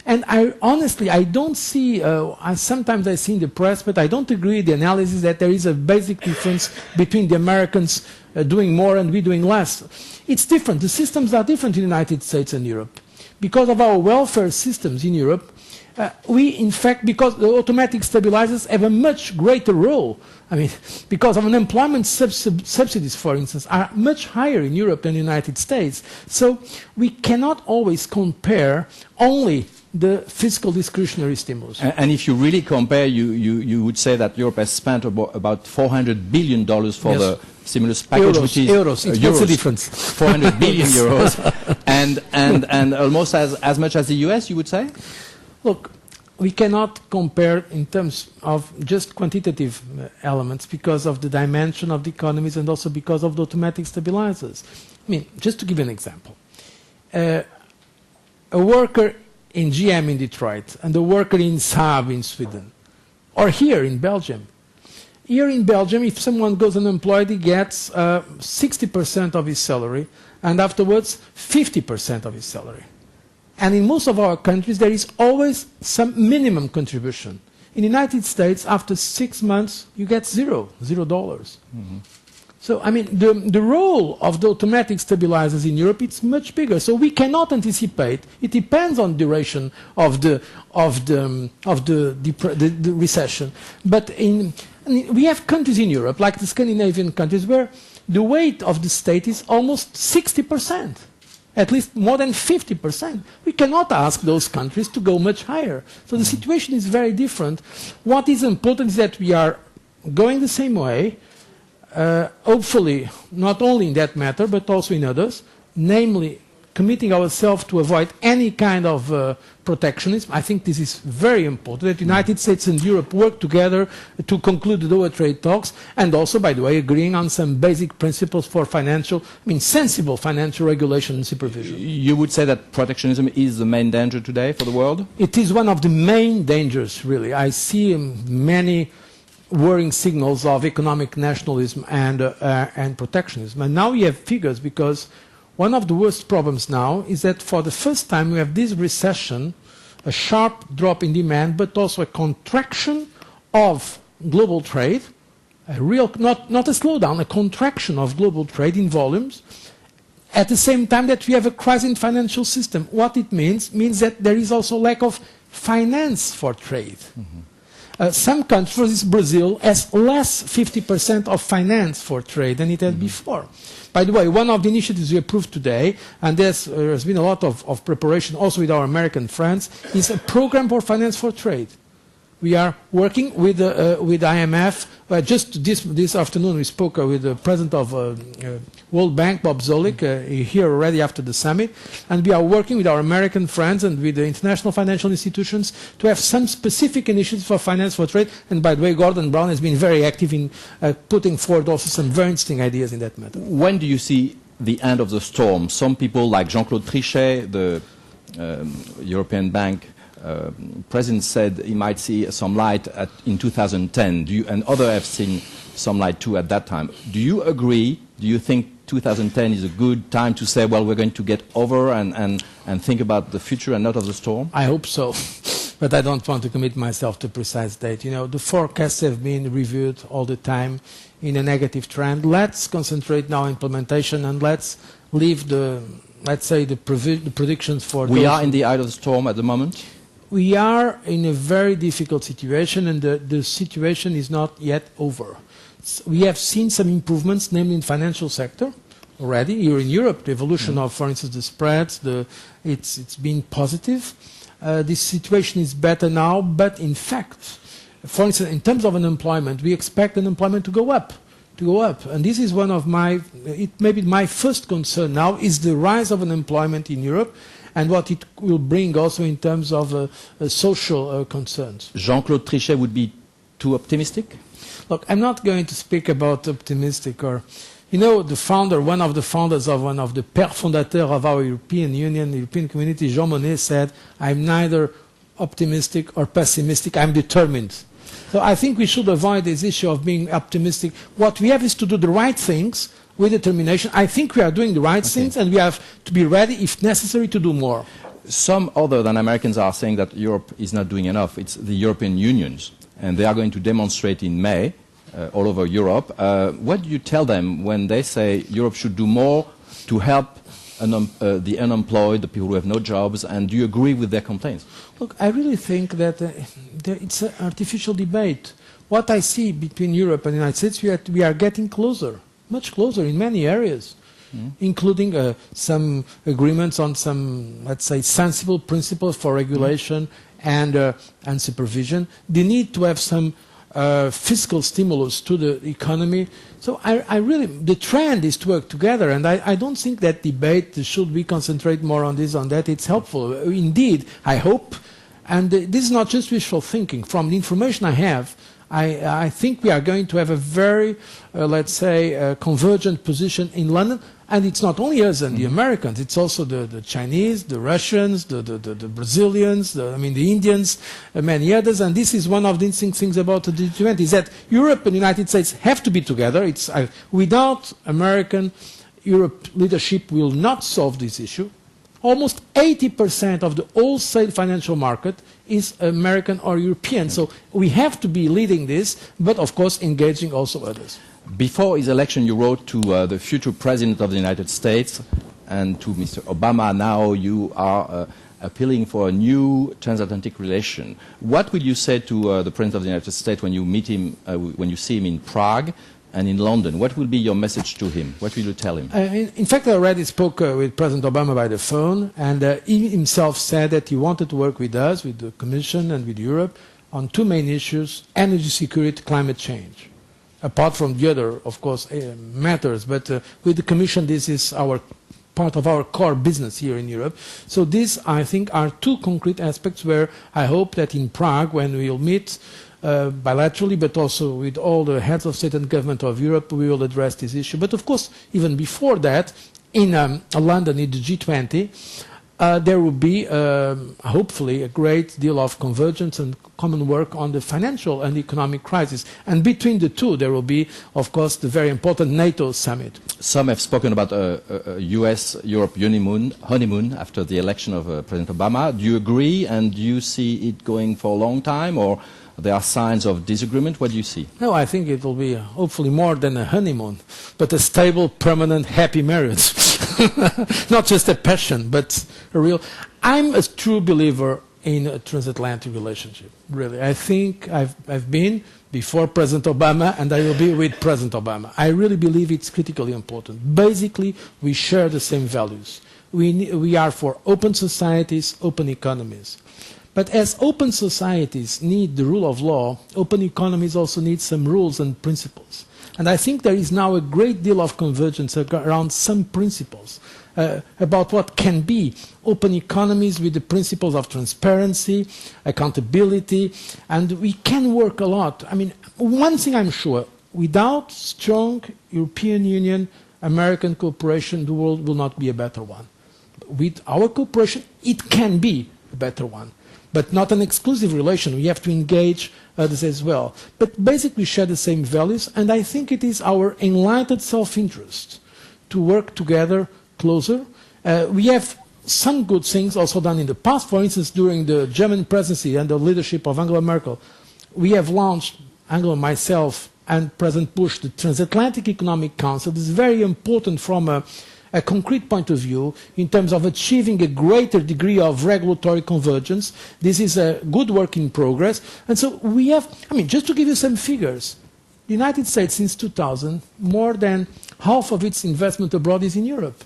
And honestly, I don't see, sometimes I see in the press, but I don't agree with the analysis that there is a basic difference between the Americans doing more and we doing less. It's different. The systems are different in the United States and Europe. Because of our welfare systems in Europe, we, in fact, because the automatic stabilizers have a much greater role. Because of unemployment subsidies, for instance, are much higher in Europe than in the United States. So we cannot always compare only the fiscal discretionary stimulus. And if you really compare, you would say that Europe has spent about $400 billion for the stimulus package, which is euros. What's the difference? 400 billion euros, and almost as much as the US, you would say? Look, we cannot compare in terms of just quantitative elements because of the dimension of the economies and also because of the automatic stabilizers. Just to give you an example. A worker in GM in Detroit and a worker in Saab in Sweden, or here in Belgium. Here in Belgium, if someone goes unemployed, he gets 60% of his salary, and afterwards 50% of his salary. And in most of our countries, there is always some minimum contribution. In the United States, after 6 months, you get $0. Mm-hmm. So, the role of the automatic stabilizers in Europe, it's much bigger. So we cannot anticipate. It depends on duration of the recession. But we have countries in Europe, like the Scandinavian countries, where the weight of the state is almost 60%. At least more than 50%. We cannot ask those countries to go much higher. So the situation is very different. What is important is that we are going the same way, hopefully not only in that matter, but also in others, namely committing ourselves to avoid any kind of protectionism. I think this is very important, that the United States and Europe work together to conclude the Doha trade talks, and also, by the way, agreeing on some basic principles for sensible financial regulation and supervision. You would say that protectionism is the main danger today for the world? It is one of the main dangers, really. I see many worrying signals of economic nationalism and protectionism. And now we have figures, because one of the worst problems now is that for the first time we have this recession, a sharp drop in demand, but also a contraction of global trade, a real, not a slowdown, a contraction of global trade in volumes, at the same time that we have a crisis in financial system. What it means that there is also lack of finance for trade. Some countries, for instance, Brazil, has less 50% of finance for trade than it had before. By the way, one of the initiatives we approved today, and there's been a lot of preparation also with our American friends, is a program for finance for trade. We are working with IMF. Just this afternoon we spoke with the president of World Bank, Bob Zolik, here already after the summit. And we are working with our American friends and with the international financial institutions to have some specific initiatives for finance for trade. And by the way, Gordon Brown has been very active in putting forward also some very interesting ideas in that matter. When do you see the end of the storm? Some people like Jean-Claude Trichet, the European Bank President, said he might see some light in 2010, and others have seen some light too at that time. Do you agree? Do you think 2010 is a good time to say, well, we're going to get over and think about the future and not of the storm? I hope so, but I don't want to commit myself to a precise date. You know, the forecasts have been reviewed all the time in a negative trend. Let's concentrate now on implementation and let's leave the, let's say, the predictions for... We are in the eye of the storm at the moment? We are in a very difficult situation, and the situation is not yet over. We have seen some improvements, namely in the financial sector already. Here in Europe, the evolution of, for instance, the spreads, it's been positive. This situation is better now, but in fact, for instance, in terms of unemployment, we expect unemployment to go up. And this is one of maybe my first concern now, is the rise of unemployment in Europe, and what it will bring also in terms of social concerns. Jean-Claude Trichet would be too optimistic? Look, I'm not going to speak about optimistic or... You know, the founder, one of the founders of one of the pères fondateurs of our European Union, European Community, Jean Monnet, said, I'm neither optimistic or pessimistic, I'm determined. So I think we should avoid this issue of being optimistic. What we have is to do the right things with determination. I think we are doing the right things, and we have to be ready, if necessary, to do more. Some other than Americans are saying that Europe is not doing enough. It's the European unions, and they are going to demonstrate in May all over Europe. What do you tell them when they say Europe should do more to help the unemployed, the people who have no jobs, and do you agree with their complaints? Look, I really think that it's an artificial debate. What I see between Europe and the United States, we are getting closer. Much closer in many areas, including some agreements on some, let's say, sensible principles for regulation and supervision. The need to have some fiscal stimulus to the economy. So the trend is to work together, and I don't think that debate should we concentrate more on this, on that. It's helpful. Indeed, I hope, and this is not just wishful thinking. From the information I have, I think we are going to have a very, let's say, convergent position in London. And it's not only us and the Americans, it's also the Chinese, the Russians, the Brazilians, the Indians, many others. And this is one of the interesting things about the G20, is that Europe and the United States have to be together. Without American, Europe leadership will not solve this issue. Almost 80% of the wholesale financial market is American or European. So we have to be leading this, but of course engaging also others. Before his election, you wrote to the future President of the United States and to Mr. Obama. Now you are appealing for a new transatlantic relation. What will you say to the President of the United States when you meet him, when you see him in Prague and in London? What will be your message to him? What will you tell him? In fact, I already spoke with President Obama by the phone, and he himself said that he wanted to work with us, with the Commission and with Europe, on two main issues: energy security, climate change. Apart from the other, of course, matters, but with the Commission, this is part of our core business here in Europe. So these, I think, are two concrete aspects where I hope that in Prague, when we will meet bilaterally, but also with all the heads of state and government of Europe, we will address this issue. But of course, even before that, in London, in the G20, there will be, hopefully, a great deal of convergence and common work on the financial and economic crisis. And between the two, there will be, of course, the very important NATO summit. Some have spoken about a US-Europe honeymoon after the election of President Obama. Do you agree, and do you see it going for a long time, or there are signs of disagreement. What do you see? No, I think it will be hopefully more than a honeymoon, but a stable, permanent, happy marriage. Not just a passion, but a real... I'm a true believer in a transatlantic relationship, really. I think I've been before President Obama, and I will be with President Obama. I really believe it's critically important. Basically, we share the same values. We are for open societies, open economies. But as open societies need the rule of law, open economies also need some rules and principles. And I think there is now a great deal of convergence around some principles about what can be open economies with the principles of transparency, accountability, and we can work a lot. I mean, one thing I'm sure, without strong European Union, American cooperation, the world will not be a better one. With our cooperation, it can be a better one, but not an exclusive relation. We have to engage others as well. But basically we share the same values, and I think it is our enlightened self-interest to work together closer. We have some good things also done in the past. For instance, during the German presidency and the leadership of Angela Merkel, we have launched, Angela, myself, and President Bush, the Transatlantic Economic Council. This is very important from a concrete point of view in terms of achieving a greater degree of regulatory convergence. This is a good work in progress. And so we have, I mean, just to give you some figures, the United States since 2000, more than half of its investment abroad is in Europe.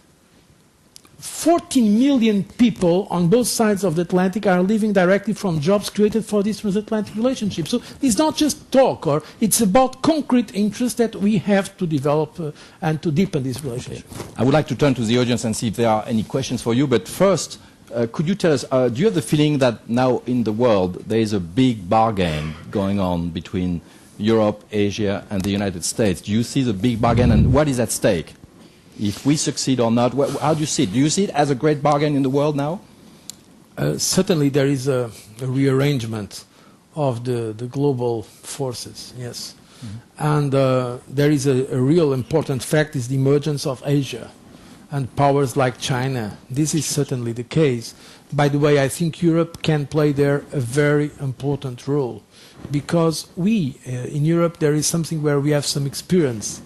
14 million people on both sides of the Atlantic are living directly from jobs created for this transatlantic relationship. So it's not just talk, or it's about concrete interests that we have to develop and to deepen this relationship. I would like to turn to the audience and see if there are any questions for you. But first, could you tell us, do you have the feeling that now in the world there is a big bargain going on between Europe, Asia, and the United States? Do you see the big bargain, and what is at stake? If we succeed or not, how do you see it? Do you see it as a great bargain in the world now? Certainly there is a rearrangement of the global forces, yes. Mm-hmm. And there is a real important fact is the emergence of Asia and powers like China. This is certainly the case. By the way, I think Europe can play there a very important role because we, in Europe, there is something where we have some experience.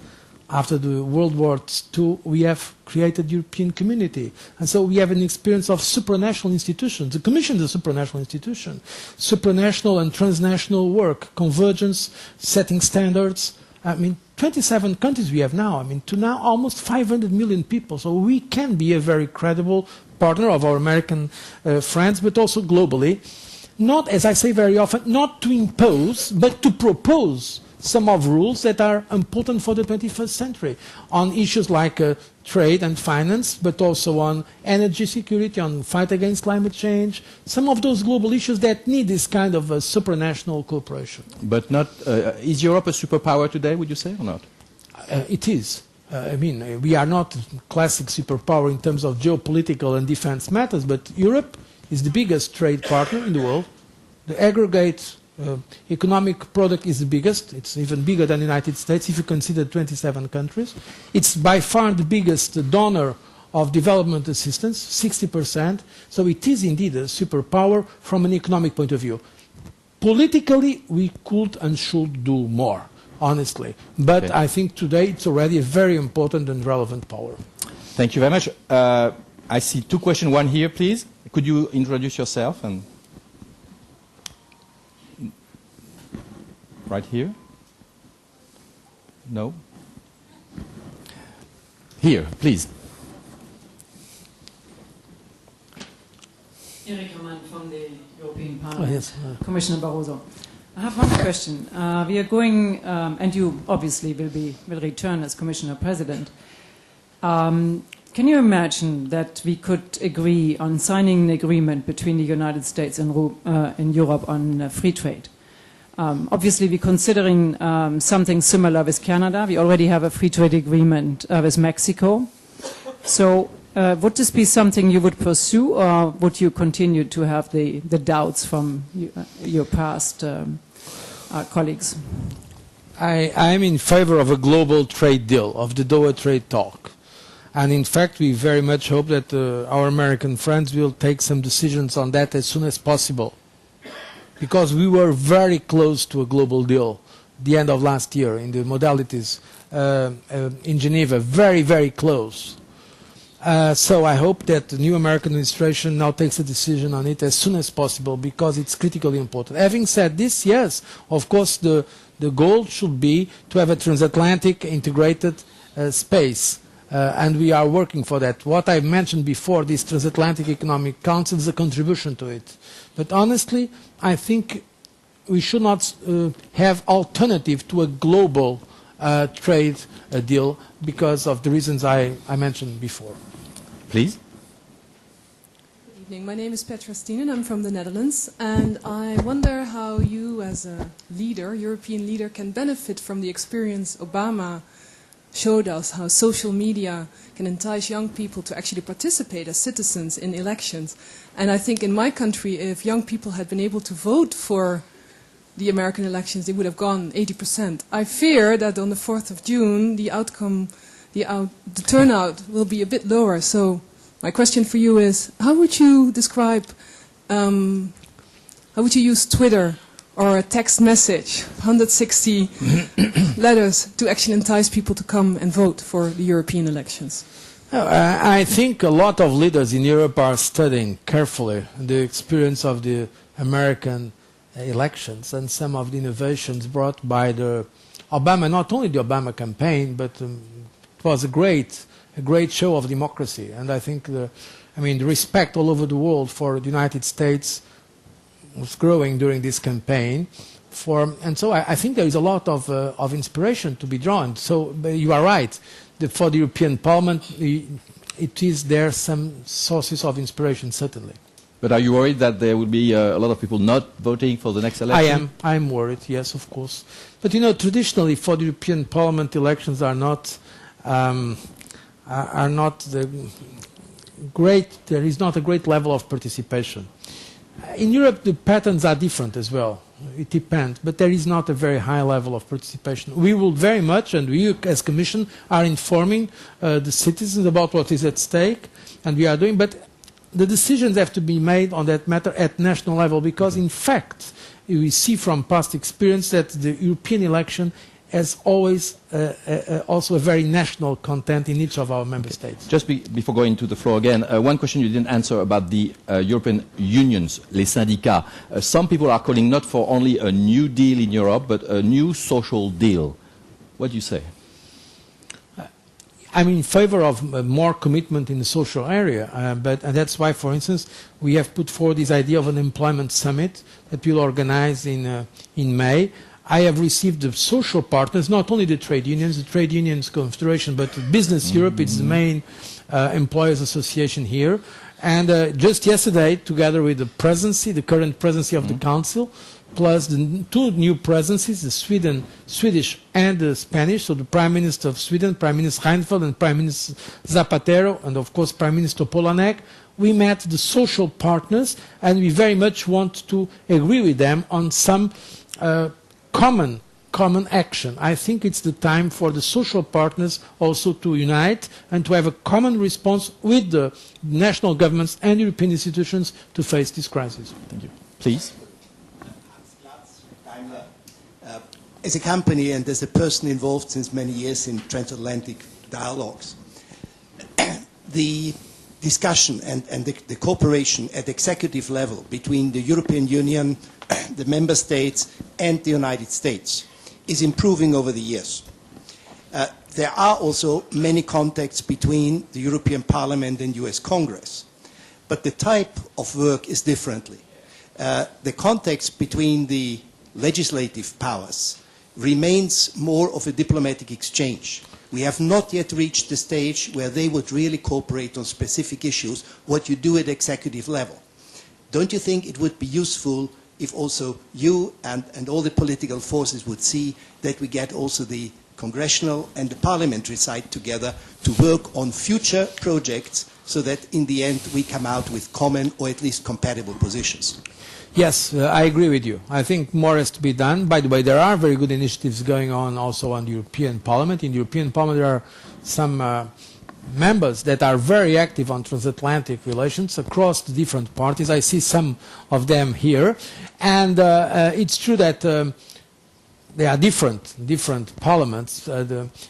After the World War II, we have created European community. And so we have an experience of supranational institutions. The Commission is a supranational institution. Supranational and transnational work, convergence, setting standards. I mean, 27 countries we have now. I mean, to now almost 500 million people. So we can be a very credible partner of our American friends, but also globally. Not, as I say very often, not to impose, but to propose some of rules that are important for the 21st century on issues like trade and finance, but also on energy security, on fight against climate change, some of those global issues that need this kind of supranational cooperation. But not, is Europe a superpower today, would you say, or not? It is. I mean, we are not a classic superpower in terms of geopolitical and defense matters, but Europe is the biggest trade partner in the world. The aggregate economic product is the biggest. It's even bigger than the United States if you consider 27 countries. It's by far the biggest donor of development assistance, 60%. So it is indeed a superpower from an economic point of view. Politically, we could and should do more, honestly. But okay. I think today it's already a very important and relevant power. Thank you very much. I see two questions. One here, please. Could you introduce yourself? And right here? No? Here, please. Erik Herman from the European Parliament. Oh, yes. Commissioner Barroso. I have one question. We are going, and you obviously will return as Commissioner President. Can you imagine that we could agree on signing an agreement between the United States and Europe on free trade? Obviously, we're considering something similar with Canada. We already have a free trade agreement with Mexico. So would this be something you would pursue, or would you continue to have the doubts from your past colleagues? I'm in favor of a global trade deal, of the Doha trade talk. And in fact, we very much hope that our American friends will take some decisions on that as soon as possible. because we were very close to a global deal the end of last year in the modalities in Geneva, very, very close. So I hope that the new American administration now takes a decision on it as soon as possible, because it's critically important. Having said this, yes, of course the goal should be to have a transatlantic integrated space, and we are working for that. What I mentioned before, this Transatlantic Economic Council, is a contribution to it. But honestly, I think we should not have alternative to a global trade deal because of the reasons I mentioned before. Please. Good evening. My name is Petra Stienen. I'm from the Netherlands, and I wonder how you, as a leader, European leader, can benefit from the experience Obama showed us, how social media can entice young people to actually participate as citizens in elections. And I think in my country, if young people had been able to vote for the American elections, they would have gone 80%. I fear that on the 4th of June, the outcome, the turnout will be a bit lower. So my question for you is, how would you describe, how would you use Twitter or a text message, 160 letters, to actually entice people to come and vote for the European elections? I think a lot of leaders in Europe are studying carefully the experience of the American elections and some of the innovations brought by the Obama, not only the Obama campaign, but it was a great show of democracy. And I think the respect all over the world for the United States was growing during this campaign. And so I think there is a lot of inspiration to be drawn. So you are right. For the European Parliament, it is there some sources of inspiration, certainly. But are you worried that there will be a lot of people not voting for the next election? I am worried, yes, of course. But traditionally for the European Parliament, elections are not the great. There is not a great level of participation. In Europe, the patterns are different as well. It depends, but there is not a very high level of participation. We will very much, and we as Commission are informing the citizens about what is at stake, and we are doing. But the decisions have to be made on that matter at national level, because in fact we see from past experience that the European election has always also a very national content in each of our member states. Just before going to the floor again, one question you didn't answer about the European unions, les syndicats. Some people are calling not for only a new deal in Europe, but a new social deal. What do you say? I'm in favor of more commitment in the social area, and that's why, for instance, we have put forward this idea of an employment summit that we'll organize in May. I have received the social partners, not only the Trade Unions Confederation, but Business Europe, it's the main employers association here. And just yesterday, together with the presidency, the current presidency of the Council, plus the two new presidencies, the Swedish and the Spanish, so the Prime Minister of Sweden, Prime Minister Reinfeldt, and Prime Minister Zapatero, and of course Prime Minister Polanek, we met the social partners, and we very much want to agree with them on some common action. I think it's the time for the social partners also to unite and to have a common response with the national governments and European institutions to face this crisis. Thank you. Please. As a company and as a person involved since many years in transatlantic dialogues, the discussion and the cooperation at executive level between the European Union, the member states and the United States is improving over the years. There are also many contacts between the European Parliament and US Congress, but the type of work is differently. The context between the legislative powers remains more of a diplomatic exchange. We have not yet reached the stage where they would really cooperate on specific issues, what you do at executive level. Don't you think it would be useful if also you and all the political forces would see that we get also the Congressional and the parliamentary side together to work on future projects so that in the end we come out with common or at least compatible positions? Yes, I agree with you. I think more has to be done. By the way, there are very good initiatives going on also on the European Parliament. In the European Parliament there are some members that are very active on transatlantic relations across the different parties. I see some of them here. And it's true that they are different parliaments.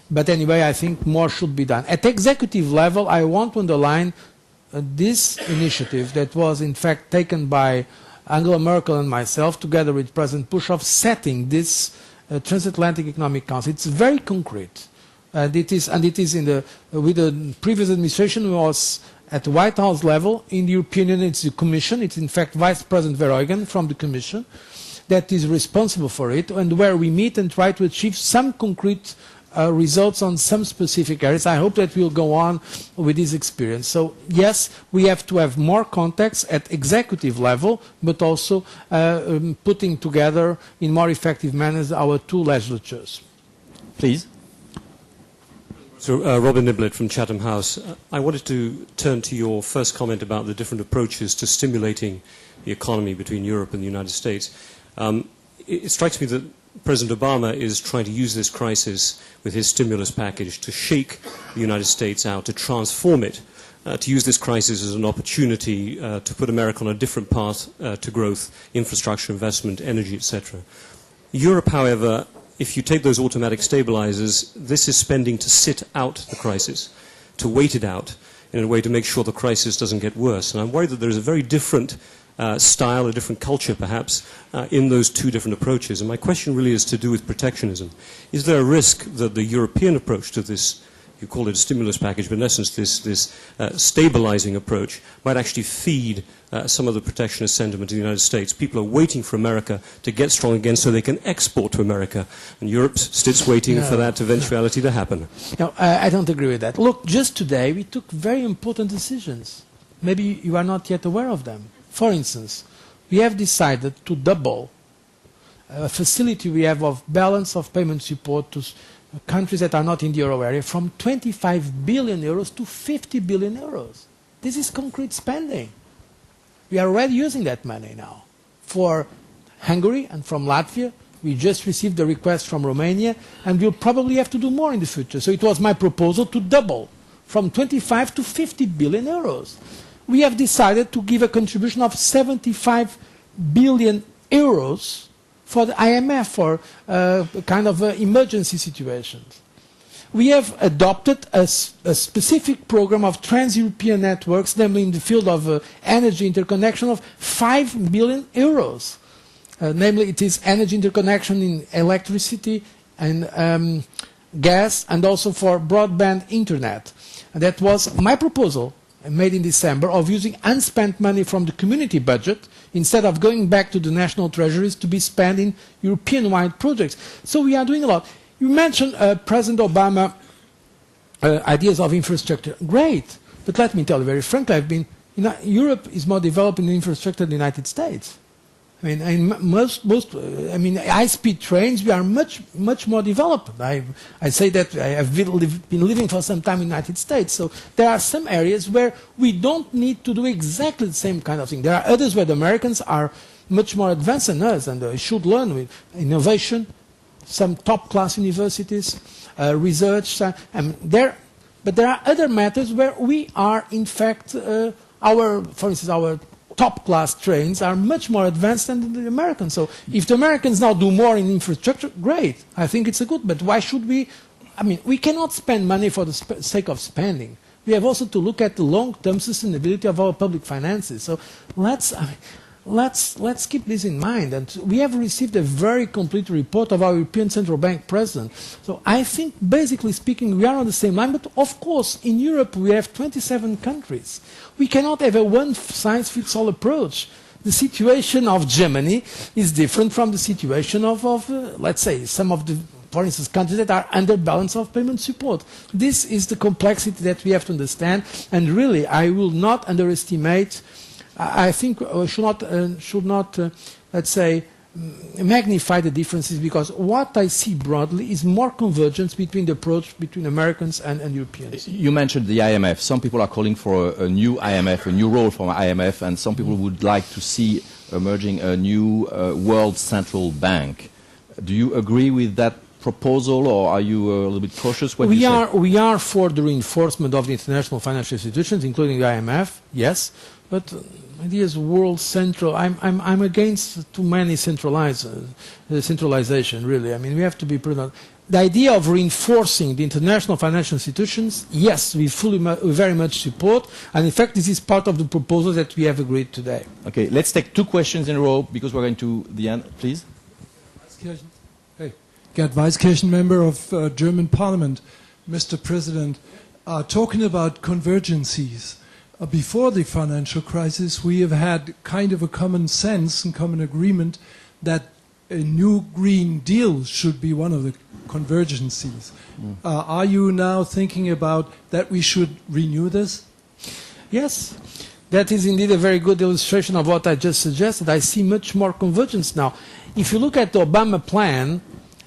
But anyway, I think more should be done. At executive level, I want to underline this initiative that was in fact taken by Angela Merkel and myself together with President Bush of setting this Transatlantic Economic Council. It's very concrete. And it is with the previous administration was at the White House level. In the European Union, it's the Commission. It's in fact Vice President Verheugen from the Commission that is responsible for it, and where we meet and try to achieve some concrete results on some specific areas. I hope that we'll go on with this experience. So yes, we have to have more contacts at executive level, but also putting together in more effective manners our two legislatures. Please. So, Robin Niblett from Chatham House. I wanted to turn to your first comment about the different approaches to stimulating the economy between Europe and the United States. It strikes me that President Obama is trying to use this crisis with his stimulus package to shake the United States out, to transform it, to use this crisis as an opportunity to put America on a different path to growth, infrastructure, investment, energy, etc. Europe, however, if you take those automatic stabilizers, this is spending to sit out the crisis, to wait it out in a way to make sure the crisis doesn't get worse. And I'm worried that there's a very different style, a different culture perhaps, in those two different approaches. And my question really is to do with protectionism. Is there a risk that the European approach to this, you call it a stimulus package, but in essence this stabilizing approach might actually feed some of the protectionist sentiment in the United States? People are waiting for America to get strong again so they can export to America. And Europe sits waiting for that eventuality to happen. No, I don't agree with that. Look, just today we took very important decisions. Maybe you are not yet aware of them. For instance, we have decided to double a facility we have of balance of payment support to countries that are not in the euro area from 25 billion euros to 50 billion euros. This is concrete spending. We are already using that money now. For Hungary and from Latvia, we just received a request from Romania, and we'll probably have to do more in the future. So it was my proposal to double from 25 to 50 billion euros. We have decided to give a contribution of 75 billion euros for the IMF for kind of emergency situations. We have adopted a specific program of trans-European networks, namely in the field of energy interconnection of 5 billion euros. Namely, it is energy interconnection in electricity and gas, and also for broadband internet. And that was my proposal, made in December, of using unspent money from the community budget instead of going back to the national treasuries to be spent in European-wide projects. So we are doing a lot. You mentioned President Obama ideas of infrastructure. Great, but let me tell you very frankly, Europe is more developed in infrastructure than the United States. I mean, high-speed trains, we are much more developed. I say that I have been living for some time in the United States, so there are some areas where we don't need to do exactly the same kind of thing. There are others where the Americans are much more advanced than us, and they should learn with innovation, some top-class universities, research. But there are other matters where we are, in fact, for instance, our top-class trains are much more advanced than the Americans. So if the Americans now do more in infrastructure, great. I think it's a good, but why should we? I mean, we cannot spend money for the sake of spending. We have also to look at the long-term sustainability of our public finances. So let's keep this in mind. And we have received a very complete report of our European Central Bank president. So I think, basically speaking, we are on the same line. But of course, in Europe, we have 27 countries. We cannot have a one-size-fits-all approach. The situation of Germany is different from the situation of let's say, some of the, for instance, countries that are under balance of payment support. This is the complexity that we have to understand. And really, I will not underestimate. I think we should not let's say, magnify the differences, because what I see broadly is more convergence between the approach between Americans and Europeans. You mentioned the IMF. Some people are calling for a new IMF, a new role for IMF, and some people would like to see emerging a new world central bank. Do you agree with that proposal, or are you a little bit cautious? What do We you say? we are for the reinforcement of the international financial institutions, including the IMF, yes, but ideas world central. I'm against too many centralization, really. I mean, we have to be prudent. The idea of reinforcing the international financial institutions, yes, we very much support, and in fact, this is part of the proposal that we have agreed today. Okay, let's take 2 questions in a row because we're going to the end, please. Hey, Gerd Weiskirchen, member of German Parliament. Mr. President, talking about convergencies, before the financial crisis, we have had kind of a common sense and common agreement that a new Green Deal should be one of the convergencies. Are you now thinking about that we should renew this? Yes, that is indeed a very good illustration of what I just suggested. I see much more convergence now. If you look at the Obama plan,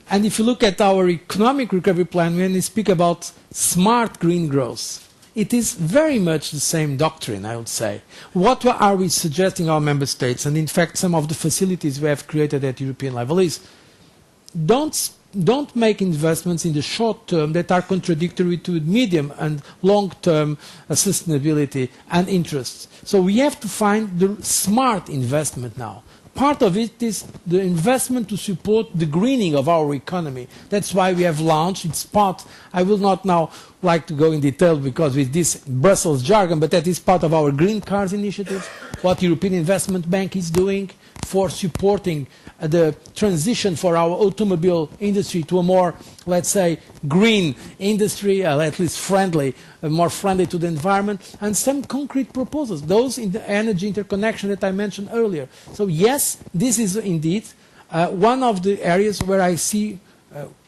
and if you look at our economic recovery plan, when we speak about smart green growth, it is very much the same doctrine, I would say. What are we suggesting our member states, and in fact some of the facilities we have created at European level, is don't make investments in the short term that are contradictory to medium and long term sustainability and interests. So we have to find the smart investment now. Part of it is the investment to support the greening of our economy. That's why we have launched, it's part, I will not now like to go in detail because with this Brussels jargon, but that is part of our Green Cars initiative, what the European Investment Bank is doing for supporting the transition for our automobile industry to a more, let's say, green industry, at least friendly, more friendly to the environment, and some concrete proposals, those in the energy interconnection that I mentioned earlier. So yes, this is indeed one of the areas where I see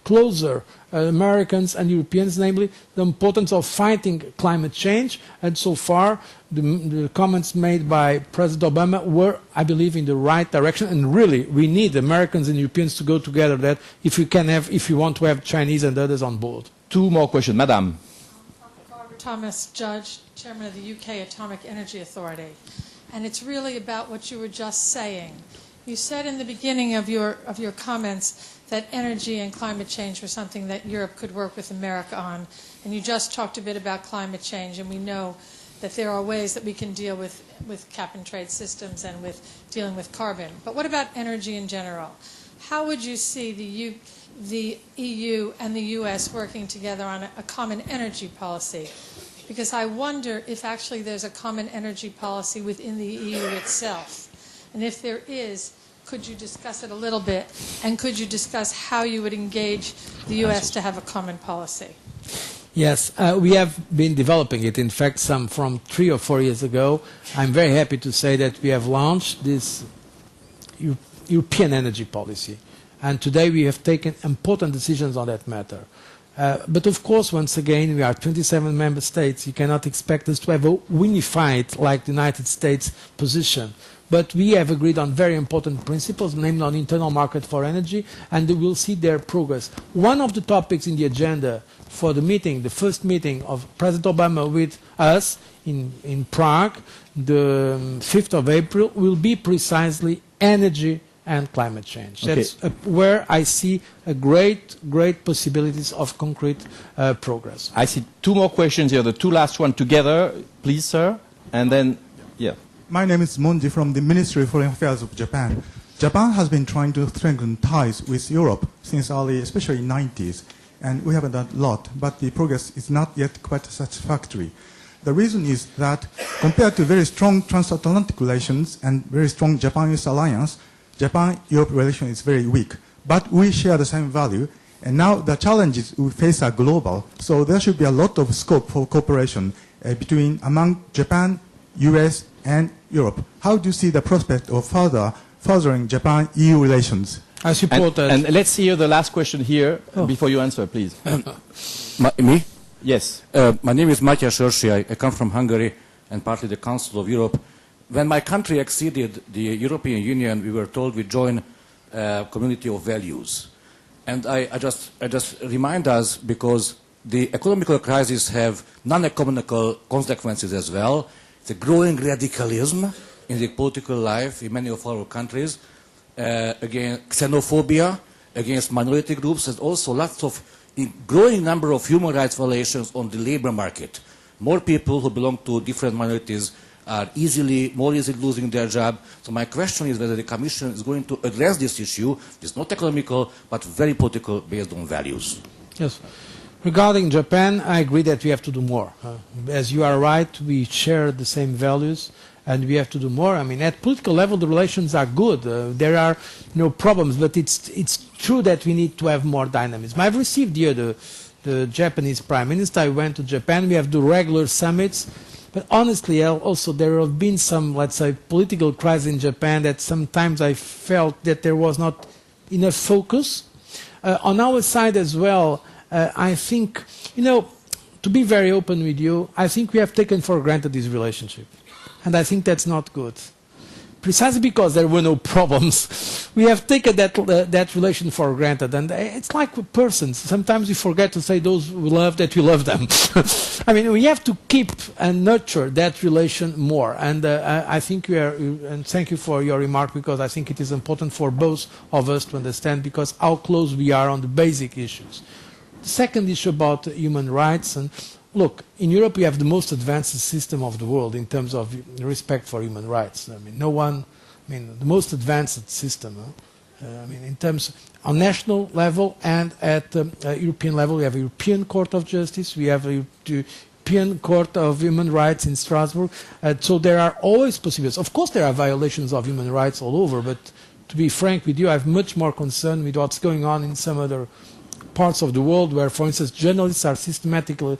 closer Americans and Europeans, namely the importance of fighting climate change. And so far, the comments made by President Obama were, I believe, in the right direction. And really, we need Americans and Europeans to go together that if we want to have Chinese and others on board. 2 more questions, Madam. Barbara Thomas, Judge, Chairman of the UK Atomic Energy Authority. And it's really about what you were just saying. You said in the beginning of your comments that energy and climate change were something that Europe could work with America on. And you just talked a bit about climate change, and we know that there are ways that we can deal with cap-and-trade systems and with dealing with carbon. But what about energy in general? How would you see the EU and the US working together on a common energy policy? Because I wonder if actually there's a common energy policy within the EU itself. And if there is, could you discuss it a little bit? And could you discuss how you would engage the U.S. to have a common policy? Yes, we have been developing it. In fact, some from 3 or 4 years ago. I'm very happy to say that we have launched this European energy policy. And today we have taken important decisions on that matter. But of course, once again, we are 27 member states. You cannot expect us to have a unified, like the United States, position. But we have agreed on very important principles, namely on internal market for energy, and we will see their progress. One of the topics in the agenda for the meeting, the first meeting of President Obama with us in Prague, the 5th of April, will be precisely energy and climate change. Okay. That's where I see a great possibilities of concrete progress. I see 2 more questions here, the 2 last one together, please, sir, and then, yeah. My name is Mondi from the Ministry of Foreign Affairs of Japan. Japan has been trying to strengthen ties with Europe since early, especially 90s, and we have done a lot, but the progress is not yet quite satisfactory. The reason is that compared to very strong transatlantic relations and very strong Japan-US alliance, Japan-Europe relation is very weak. But we share the same value, and now the challenges we face are global, so there should be a lot of scope for cooperation among Japan, US, and Europe. How do you see the prospect of furthering Japan-EU relations? I support that. And let's hear the last question here before you answer, please. Me? Yes. My name is Matyas Orsi. I come from Hungary and partly the Council of Europe. When my country acceded the European Union, we were told we join a community of values. And I just remind us, because the economical crisis have non-economical consequences as well. The growing radicalism in the political life in many of our countries, again, xenophobia, against minority groups, and also lots of growing number of human rights violations on the labor market. More people who belong to different minorities are more easily losing their job. So my question is whether the Commission is going to address this issue. It's not economical, but very political, based on values. Yes. Regarding Japan, I agree that we have to do more. As you are right, we share the same values, and we have to do more. I mean, at political level, the relations are good. There are no problems, but it's true that we need to have more dynamism. I've received here the Japanese Prime Minister. I went to Japan. We have the regular summits. But honestly, also there have been some, let's say, political crisis in Japan that sometimes I felt that there was not enough focus. On our side as well, I think, to be very open with you, I think we have taken for granted this relationship. And I think that's not good. Precisely because there were no problems, we have taken that relation for granted. And it's like with persons. Sometimes we forget to say those we love that we love them. I mean, we have to keep and nurture that relation more. And I think and thank you for your remark, because I think it is important for both of us to understand because how close we are on the basic issues. The second issue about human rights, and look, in Europe we have the most advanced system of the world in terms of respect for human rights. I mean, the most advanced system. In terms on national level and at European level, we have a European Court of Justice, we have a European Court of Human Rights in Strasbourg. So there are always possibilities. Of course, there are violations of human rights all over, but to be frank with you, I have much more concern with what's going on in some other parts of the world where, for instance, journalists are systematically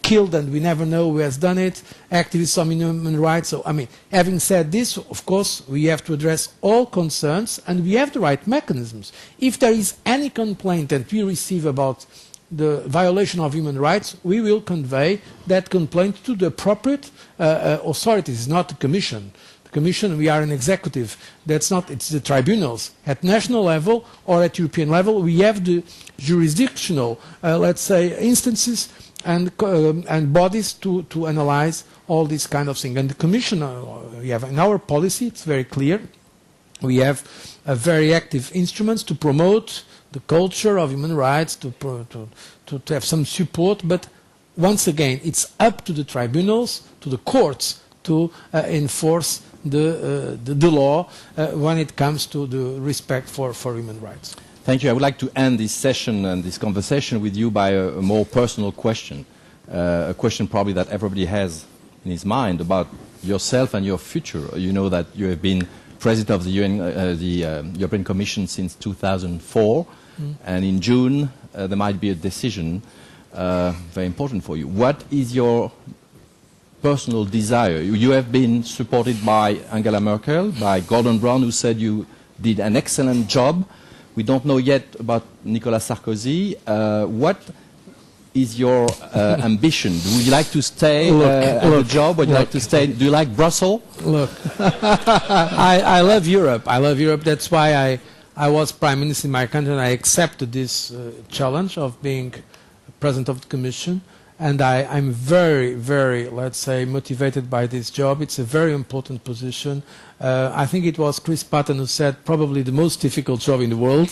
killed and we never know who has done it, activists on human rights. So, having said this, of course, we have to address all concerns and we have the right mechanisms. If there is any complaint that we receive about the violation of human rights, we will convey that complaint to the appropriate authorities, not the Commission. Commission, we are an executive. It's the tribunals. At national level or at European level, we have the jurisdictional, let's say, instances and bodies to analyze all these kind of things. And the Commission, we have in our policy, it's very clear, we have very active instruments to promote the culture of human rights, to have some support, but once again, it's up to the tribunals, to the courts, to enforce the law when it comes to the respect for human rights. Thank you. I would like to end this session and this conversation with you by a more personal question, a question probably that everybody has in his mind about yourself and your future. You know that you have been President of the European Commission since 2004, and in June there might be a decision very important for you. What is your personal desire? You have been supported by Angela Merkel, by Gordon Brown, who said you did an excellent job. We don't know yet about Nicolas Sarkozy. What is your ambition? Would you like to stay at the job? Would you like to stay? Do you like Brussels? Look, I love Europe. I love Europe. That's why I was Prime Minister in my country and I accepted this challenge of being President of the Commission. And I'm very, very, let's say, motivated by this job. It's a very important position. I think it was Chris Patton who said probably the most difficult job in the world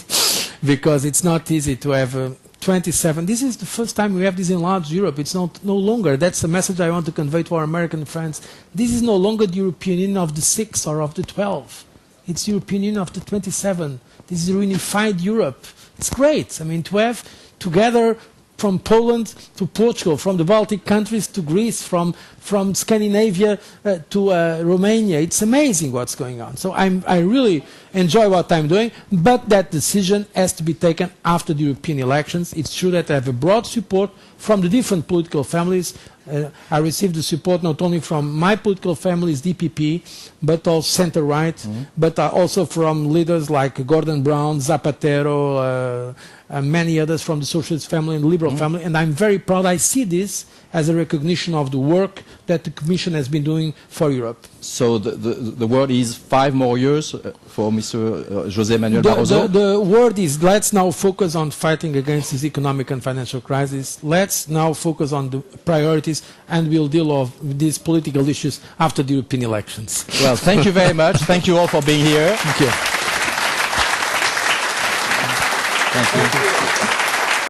because it's not easy to have 27. This is the first time we have this enlarged Europe. It's no longer. That's the message I want to convey to our American friends. This is no longer the European Union of the 6 or of the 12. It's the European Union of the 27. This is a unified Europe. It's great. To have together from Poland to Portugal, from the Baltic countries to Greece, from Scandinavia to Romania. It's amazing what's going on. So I really enjoy what I'm doing, but that decision has to be taken after the European elections. It's true that I have a broad support from the different political families. I received the support not only from my political families, DPP, but also center-right, but also from leaders like Gordon Brown, Zapatero, and many others from the socialist family and liberal family, and I'm very proud. I see this as a recognition of the work that the Commission has been doing for Europe. So the word is 5 more years for Mr. José Manuel Barroso? The word is let's now focus on fighting against this economic and financial crisis. Let's now focus on the priorities and we'll deal with these political issues after the European elections. Well, thank you very much. Thank you all for being here. Thank you. Thank you.